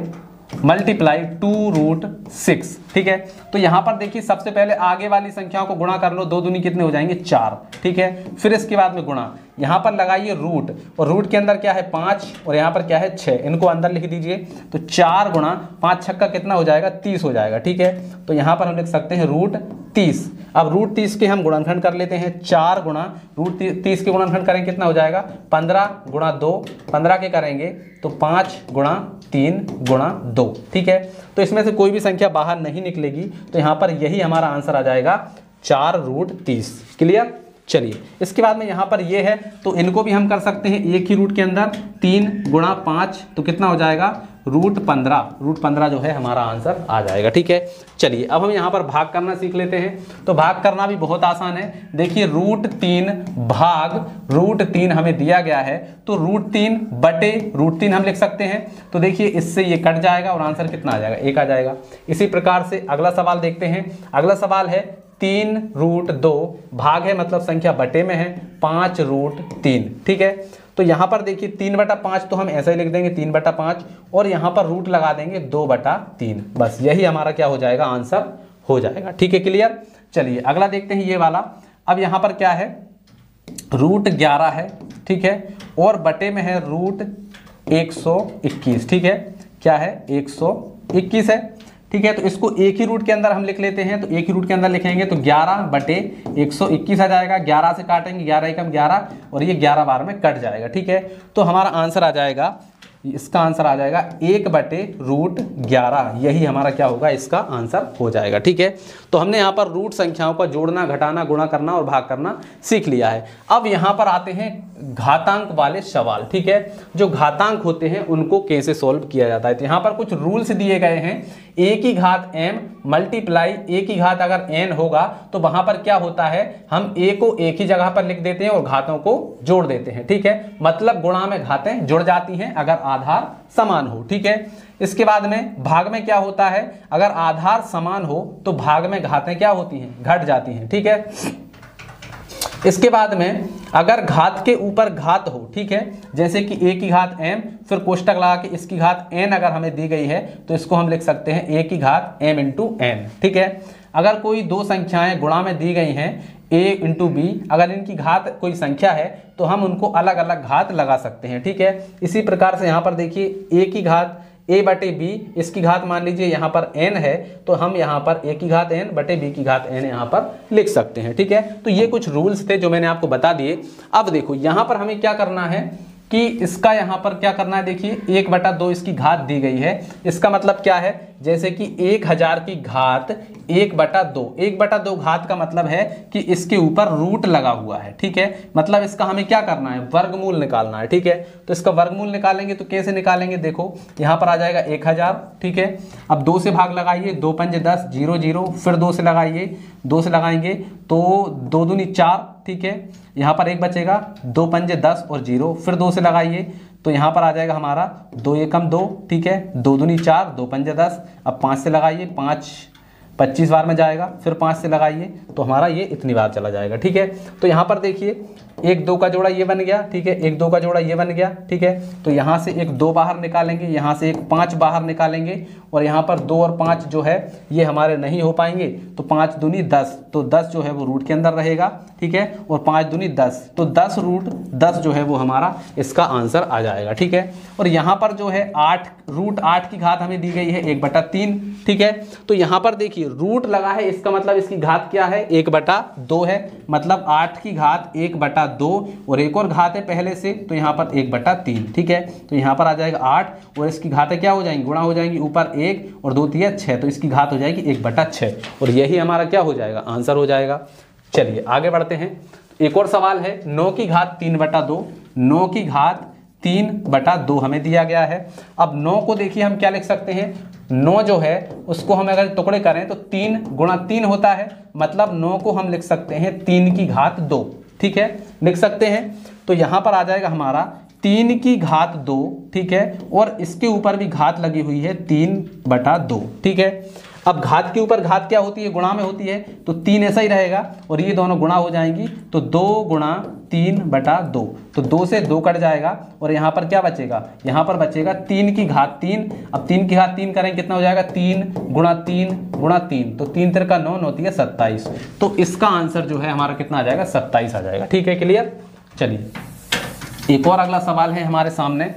मल्टीप्लाई 2√6, ठीक है। तो यहां पर देखिए सबसे पहले आगे वाली संख्याओं को गुणा कर लो, 2 दूनी कितने हो जाएंगे 4, ठीक है। फिर इसके बाद में गुणा, यहां पर लगाइए रूट, और रूट के अंदर क्या है 5 और यहां पर क्या है 6, इनको अंदर लिख दीजिए। तो 4 गुणा 5 छक्का कितना हो जाएगा 30 हो जाएगा, ठीक है। तो यहां पर हम लिख सकते हैं √30। अब √30 के हम गुणनखंड कर लेते हैं, 4 गुणा √30 के गुणनखंड करेंगे कितना हो जाएगा 15 गुणा 2, 15 के करेंगे तो 5 गुणा 3 गुणा 2, ठीक है। तो इसमें से कोई भी संख्या बाहर नहीं निकलेगी, तो यहाँ पर यही हमारा आंसर आ जाएगा 4√30। क्लियर। चलिए इसके बाद में यहाँ पर ये है, तो इनको भी हम कर सकते हैं एक ही रूट के अंदर, 3 गुणा 5 तो कितना हो जाएगा √15, √15 जो है हमारा आंसर आ जाएगा, ठीक है। चलिए अब हम यहाँ पर भाग करना सीख लेते हैं। तो भाग करना भी बहुत आसान है। देखिए √3 भाग √3 हमें दिया गया है, तो √3 बटे √3 हम लिख सकते हैं। तो देखिए इससे ये कट जाएगा और आंसर कितना आ जाएगा 1 आ जाएगा। इसी प्रकार से अगला सवाल देखते हैं। अगला सवाल है 3√2 भाग है मतलब संख्या बटे में है 5√3, ठीक है। तो यहाँ पर देखिए 3/5 तो हम ऐसा ही लिख देंगे 3/5 और यहाँ पर रूट लगा देंगे 2/3, बस यही हमारा क्या हो जाएगा आंसर हो जाएगा, ठीक है। क्लियर। चलिए अगला देखते हैं ये वाला। अब यहाँ पर क्या है √11 है, ठीक है, और बटे में है √121, ठीक है। क्या है 121 है, ठीक है। तो इसको एक ही रूट के अंदर हम लिख लेते हैं, तो एक ही रूट के अंदर लिखेंगे तो 11/121 आ जाएगा। 11 से काटेंगे 11 एकम 11 और ये 11 बार में कट जाएगा, ठीक है। तो हमारा आंसर आ जाएगा, इसका आंसर आ जाएगा 1/√11, यही हमारा क्या होगा इसका आंसर हो जाएगा, ठीक है। तो हमने यहाँ पर रूट संख्याओं का जोड़ना घटाना गुणा करना और भाग करना सीख लिया है। अब यहाँ पर आते हैं घातांक वाले सवाल, ठीक है। जो घातांक होते हैं उनको कैसे सॉल्व किया जाता है, तो यहाँ पर कुछ रूल्स दिए गए हैं। a की घात m मल्टीप्लाई a की घात अगर n होगा तो वहां पर क्या होता है हम a को एक ही जगह पर लिख देते हैं और घातों को जोड़ देते हैं, ठीक है। मतलब गुणा में घातें जुड़ जाती हैं अगर आधार समान हो, ठीक है। इसके बाद में भाग में क्या होता है, अगर आधार समान हो तो भाग में घातें क्या होती हैं घट जाती हैं, ठीक है। इसके बाद में अगर घात के ऊपर घात हो, ठीक है, जैसे कि a की घात m फिर कोष्टक लगा के इसकी घात n अगर हमें दी गई है तो इसको हम लिख सकते हैं a की घात m इंटू n, ठीक है। अगर कोई दो संख्याएं गुणा में दी गई हैं a इंटू b, अगर इनकी घात कोई संख्या है तो हम उनको अलग अलग घात लगा सकते हैं, ठीक है। इसी प्रकार से यहाँ पर देखिए a की घात a बटे b, इसकी घात मान लीजिए यहाँ पर n है तो हम यहाँ पर a की घात n बटे b की घात n यहाँ पर लिख सकते हैं, ठीक है। तो ये कुछ रूल्स थे जो मैंने आपको बता दिए। अब देखो यहाँ पर हमें क्या करना है कि इसका यहाँ पर क्या करना है, देखिए 1/2 इसकी घात दी गई है। इसका मतलब क्या है, जैसे कि 1000 की घात 1/2, 1/2 घात का मतलब है कि इसके ऊपर रूट लगा हुआ है, ठीक है। मतलब इसका हमें क्या करना है वर्गमूल निकालना है, ठीक है। तो इसका वर्गमूल निकालेंगे तो कैसे निकालेंगे, देखो यहाँ पर आ जाएगा 1000, ठीक है। अब 2 से भाग लगाइए, 2 पंजे 10, 0 0, फिर 2 से लगाइए, 2 से लगाएंगे तो 2 दूनी 4, ठीक है। यहाँ पर 1 बचेगा, 2 पंजे 10 और 0, फिर 2 से लगाइए तो यहाँ पर आ जाएगा हमारा 2 एकम 2, ठीक है। 2 दूनी 4, 2 पंजे 10, अब 5 से लगाइए, 5 25 बार में जाएगा, फिर 5 से लगाइए तो हमारा ये इतनी बार चला जाएगा, ठीक है। तो यहाँ पर देखिए 1 2 का जोड़ा ये बन गया, ठीक है, 1 2 का जोड़ा ये बन गया, ठीक है। तो यहाँ से 1 2 बाहर निकालेंगे, यहाँ से 1 5 बाहर निकालेंगे और यहाँ पर 2 और 5 जो है ये हमारे नहीं हो पाएंगे, तो 5 दूनी 10, तो 10 जो है वो रूट के अंदर रहेगा, ठीक है। और 5 दूनी 10, तो 10 रूट 10 जो है वो हमारा इसका आंसर आ जाएगा, ठीक है। और यहाँ पर जो है 8 रूट 8 की घात हमें दी गई है 1/3, ठीक है। तो यहाँ पर देखिए रूट लगा है, इसका मतलब इसकी घात क्या है 1/2 है, मतलब 8 की घात 1/2 और एक और घात है पहले से तो यहाँ पर 1/3, ठीक है। तो यहाँ पर आ जाएगा 8 और इसकी घातें क्या हो जाएंगी गुणा हो जाएंगी, ऊपर 1 और 2 3 6, तो इसकी घात हो जाएगी 1/6 और यही हमारा क्या हो जाएगा आंसर हो जाएगा। चलिए आगे बढ़ते हैं। एक और सवाल है 9 की घात 3/2, 9 की घात 3/2 हमें दिया गया है। अब 9 को देखिए हम क्या लिख सकते हैं, 9 जो है उसको हम अगर टुकड़े करें तो 3 गुणा 3 होता है, मतलब 9 को हम लिख सकते हैं 3 की घात 2, ठीक है, लिख सकते हैं। तो यहाँ पर आ जाएगा हमारा 3 की घात 2, ठीक है, और इसके ऊपर भी घात लगी हुई है 3/2, ठीक है। अब घात के ऊपर घात क्या होती है, गुणा में होती है, तो 3 ऐसा ही रहेगा और ये दोनों गुणा हो जाएंगी, तो 2 गुणा 3/2, तो 2 से 2 कट जाएगा और यहाँ पर क्या बचेगा, यहाँ पर बचेगा 3 की घात 3। अब 3 की घात 3 करेंगे कितना हो जाएगा, 3 गुणा 3 गुणा 3, तो 3 3 का 9 होती है 27। तो इसका आंसर जो है हमारा कितना आ जाएगा, 27 आ जाएगा, ठीक है, क्लियर। चलिए एक और अगला सवाल है हमारे सामने।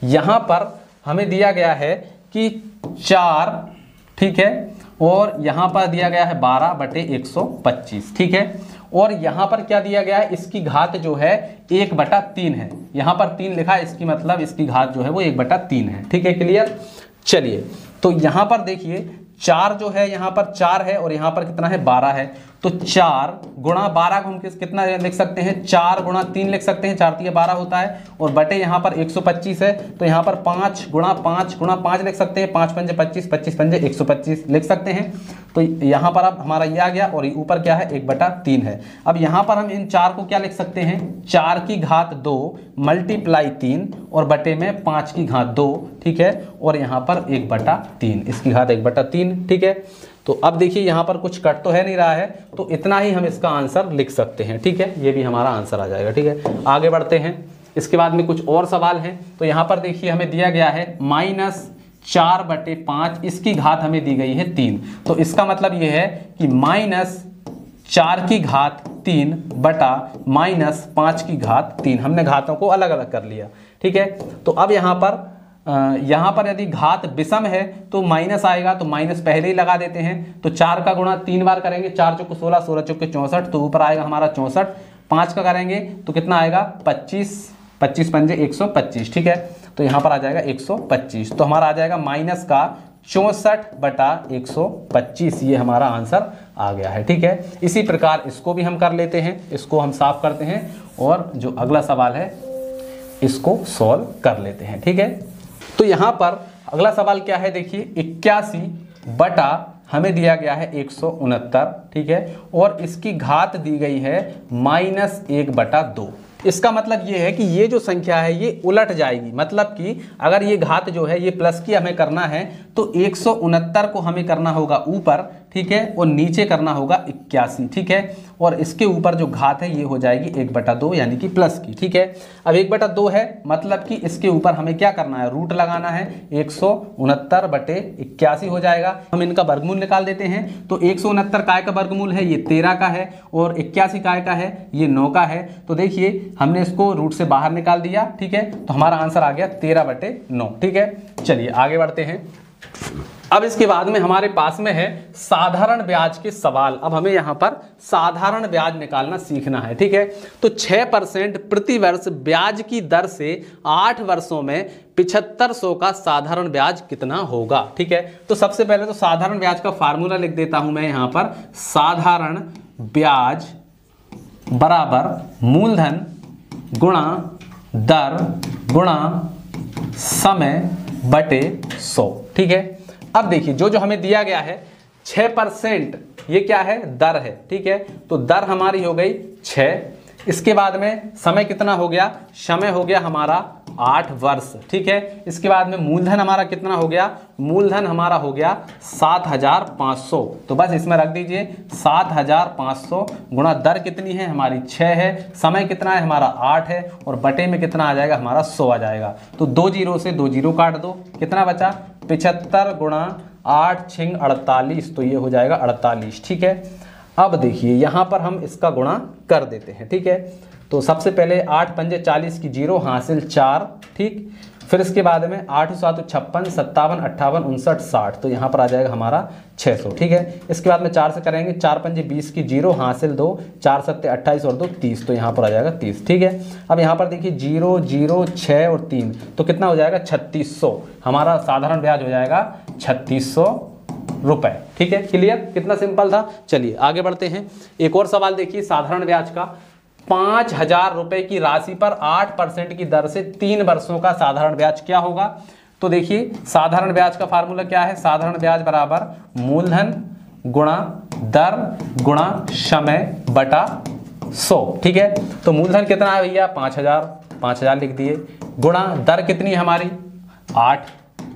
यहाँ पर हमें दिया गया है कि 4, ठीक है, और यहाँ पर दिया गया है 12/125, ठीक है, और यहाँ पर क्या दिया गया है, इसकी घात जो है 1/3 है, यहाँ पर 3 लिखा है, इसकी मतलब इसकी घात जो है वो 1/3 है, ठीक है, क्लियर। चलिए तो यहाँ पर देखिए 4 जो है, यहाँ पर 4 है और यहाँ पर कितना है, 12 है, तो 4 गुणा 12 को हम कितना लिख सकते हैं, 4 गुणा 3 लिख सकते हैं, 4 3 12 होता है, और बटे यहाँ पर 125 है, तो यहाँ पर 5 गुणा 5 लिख सकते हैं, 5 पंजे 25, 25 पंजे 125 लिख सकते हैं। तो यहाँ पर अब हमारा ये आ गया और ऊपर क्या है, 1/3 है। अब यहाँ पर हम इन 4 को क्या लिख सकते हैं, 4 की घात 2 मल्टीप्लाई 3 और बटे में 5 की घात 2, ठीक है, और यहाँ पर 1/3, इसकी घात 1/3, ठीक है। तो अब देखिए यहाँ पर कुछ कट तो है नहीं रहा है, तो इतना ही हम इसका आंसर लिख सकते हैं, ठीक है, ये भी हमारा आंसर आ जाएगा, ठीक है। आगे बढ़ते हैं, इसके बाद में कुछ और सवाल हैं। तो यहाँ पर देखिए हमें दिया गया है -4/5, इसकी घात हमें दी गई है 3, तो इसका मतलब ये है कि -4 की घात 3 बटा -5 की घात 3, हमने घातों को अलग अलग कर लिया, ठीक है। तो अब यहाँ पर यदि घात विषम है तो माइनस आएगा, तो माइनस पहले ही लगा देते हैं। तो 4 का गुणा 3 बार करेंगे, 4 चौके 16, 16 चौके 64, तो ऊपर आएगा हमारा 64। 5 का करेंगे तो कितना आएगा, 25, 25 पंजे 125, ठीक है, तो यहाँ पर आ जाएगा 125, तो हमारा आ जाएगा माइनस का 64/125, ये हमारा आंसर आ गया है, ठीक है। इसी प्रकार इसको भी हम कर लेते हैं, इसको हम साफ करते हैं और जो अगला सवाल है इसको सॉल्व कर लेते हैं, ठीक है। तो यहाँ पर अगला सवाल क्या है, देखिए 81 बटा हमें दिया गया है 169, ठीक है, और इसकी घात दी गई है -1/2। इसका मतलब ये है कि ये जो संख्या है ये उलट जाएगी, मतलब कि अगर ये घात जो है ये प्लस की हमें करना है तो 169 को हमें करना होगा ऊपर, ठीक है, और नीचे करना होगा 81, ठीक है, और इसके ऊपर जो घात है ये हो जाएगी 1/2 यानी कि प्लस की, ठीक है। अब 1/2 है, मतलब कि इसके ऊपर हमें क्या करना है, रूट लगाना है, 169/81 हो जाएगा। हम इनका वर्गमूल निकाल देते हैं, तो 169 काय का वर्गमूल है ये 13 का है और 81 काय का है ये 9 का है। तो देखिए हमने इसको रूट से बाहर निकाल दिया, ठीक है, तो हमारा आंसर आ गया 13/9, ठीक है। चलिए आगे बढ़ते हैं। अब इसके बाद में हमारे पास में है साधारण ब्याज के सवाल। अब हमें यहाँ पर साधारण ब्याज निकालना सीखना है, ठीक है। तो 6% प्रति वर्ष ब्याज की दर से 8 वर्षों में 7500 का साधारण ब्याज कितना होगा, ठीक है। तो सबसे पहले तो साधारण ब्याज का फार्मूला लिख देता हूं मैं यहाँ पर, साधारण ब्याज बराबर मूलधन गुणा दर गुणा समय बटे 100, ठीक है। अब देखिए जो हमें दिया गया है 6%, ये क्या है, दर है, ठीक है, तो दर हमारी हो गई 6, इसके बाद में समय कितना हो गया, समय हो गया हमारा 8 वर्ष, ठीक है। इसके बाद में मूलधन हमारा कितना हो गया, मूलधन हमारा हो गया 7500, तो बस इसमें रख दीजिए 7500 गुणा दर कितनी है हमारी 6 है, समय कितना है हमारा 8 है, और बटे में कितना आ जाएगा हमारा 100 आ जाएगा। तो 2 जीरो से 2 जीरो काट दो, कितना बचा 75 गुणा 8 छिंग 48, तो ये हो जाएगा 48, ठीक है। अब देखिए यहाँ पर हम इसका गुणा कर देते हैं, ठीक है। तो सबसे पहले 8 पंजे 40 की 0 हासिल 4, ठीक, फिर इसके बाद में 8 7 56, 57 58 59 60, तो यहाँ पर आ जाएगा हमारा 600, ठीक है। इसके बाद में 4 से करेंगे, 4 पंजे 20 की 0 हासिल 2, 4 7 28 और 2 30, तो यहाँ पर आ जाएगा 30, ठीक है। अब यहाँ पर देखिए 0 0 6 और 3, तो कितना हो जाएगा 3600, हमारा साधारण ब्याज हो जाएगा 3600 रुपए, ठीक है, क्लियर, कितना सिंपल था। चलिए आगे बढ़ते हैं। एक और सवाल देखिए साधारण ब्याज का, 5,000 रुपए की राशि पर 8% की दर से 3 वर्षों का साधारण ब्याज क्या होगा? तो देखिए साधारण ब्याज का फार्मूला क्या है? साधारण ब्याज बराबर मूलधन गुणा दर गुणा समय बटा 100। ठीक है, तो मूलधन कितना है भैया? 5,000 लिख दिए, गुणा दर कितनी है हमारी? 8,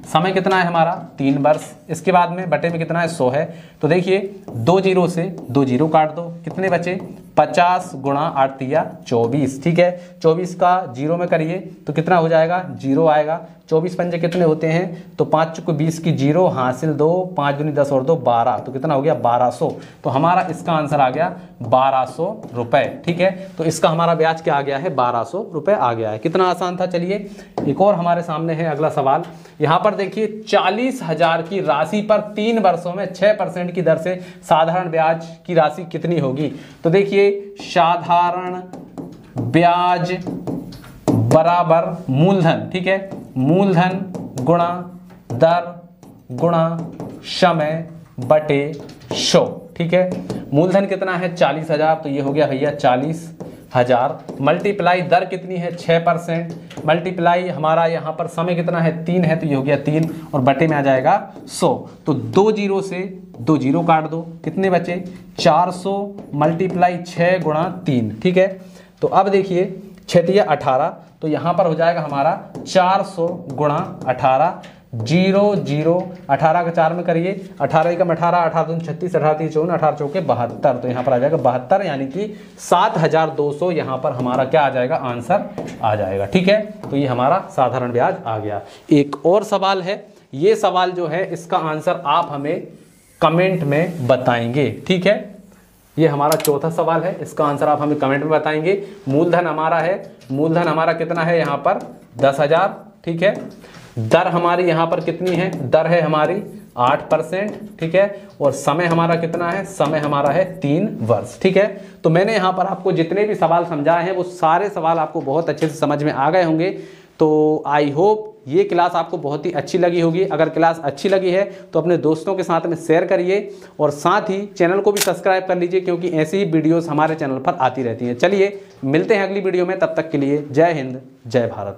समय कितना है हमारा? 3 वर्ष, इसके बाद में बटे में कितना है? 100 है। तो देखिए 2 जीरो से 2 जीरो काट दो, कितने बचे? 50 गुणा 8 तिया 24। ठीक है, 24 का जीरो में करिए तो कितना हो जाएगा? जीरो आएगा। 24 पंजे कितने होते हैं? तो 5 चुको 20 की जीरो, हासिल 2, 5 दूनी 10 और 2 12, तो कितना हो गया? 1200। तो हमारा इसका आंसर आ गया 1200 रुपए। ठीक है, तो इसका हमारा ब्याज क्या आ गया है? 1200 रुपए आ गया है। कितना आसान था। चलिए एक और हमारे सामने है अगला सवाल। यहाँ पर देखिए 40,000 की राशि पर 3 वर्षों में 6% की दर से साधारण ब्याज की राशि कितनी होगी? तो देखिए साधारण ब्याज बराबर मूलधन, ठीक है, मूलधन गुणा दर गुणा समय बटे 100। ठीक है, मूलधन कितना है? 40,000, तो ये हो गया भैया 40,000 मल्टीप्लाई दर कितनी है? 6%, मल्टीप्लाई हमारा यहाँ पर समय कितना है? 3 है, तो ये हो गया 3 और बटे में आ जाएगा 100। तो 2 जीरो से 2 जीरो काट दो, कितने बचे? 400 मल्टीप्लाई 6 गुणा 3। ठीक है, तो अब देखिए 6 18, तो यहाँ पर हो जाएगा हमारा 400 गुणा 18, 0 0 18 का 4 में करिए, 18 एकम 18, 18 दूनी 36, 18 तीन 54, 18 चौके 72, तो यहाँ पर आ जाएगा 72, यानी कि 7,200 यहाँ पर हमारा क्या आ जाएगा? आंसर आ जाएगा। ठीक है, तो ये हमारा साधारण ब्याज आ गया। एक और सवाल है, ये सवाल जो है इसका आंसर आप हमें कमेंट में बताएंगे। ठीक है, ये हमारा चौथा सवाल है, इसका आंसर आप हमें कमेंट में बताएंगे। मूलधन हमारा है, मूलधन हमारा कितना है यहाँ पर? 10,000। ठीक है, दर हमारी यहाँ पर कितनी है? दर है हमारी 8%। ठीक है, और समय हमारा कितना है? समय हमारा है 3 वर्ष। ठीक है, तो मैंने यहाँ पर आपको जितने भी सवाल समझाए हैं वो सारे सवाल आपको बहुत अच्छे से समझ में आ गए होंगे। तो आई होप ये क्लास आपको बहुत ही अच्छी लगी होगी। अगर क्लास अच्छी लगी है तो अपने दोस्तों के साथ में शेयर करिए और साथ ही चैनल को भी सब्सक्राइब कर लीजिए, क्योंकि ऐसी ही वीडियोस हमारे चैनल पर आती रहती हैं। चलिए मिलते हैं अगली वीडियो में, तब तक के लिए जय हिंद जय भारत।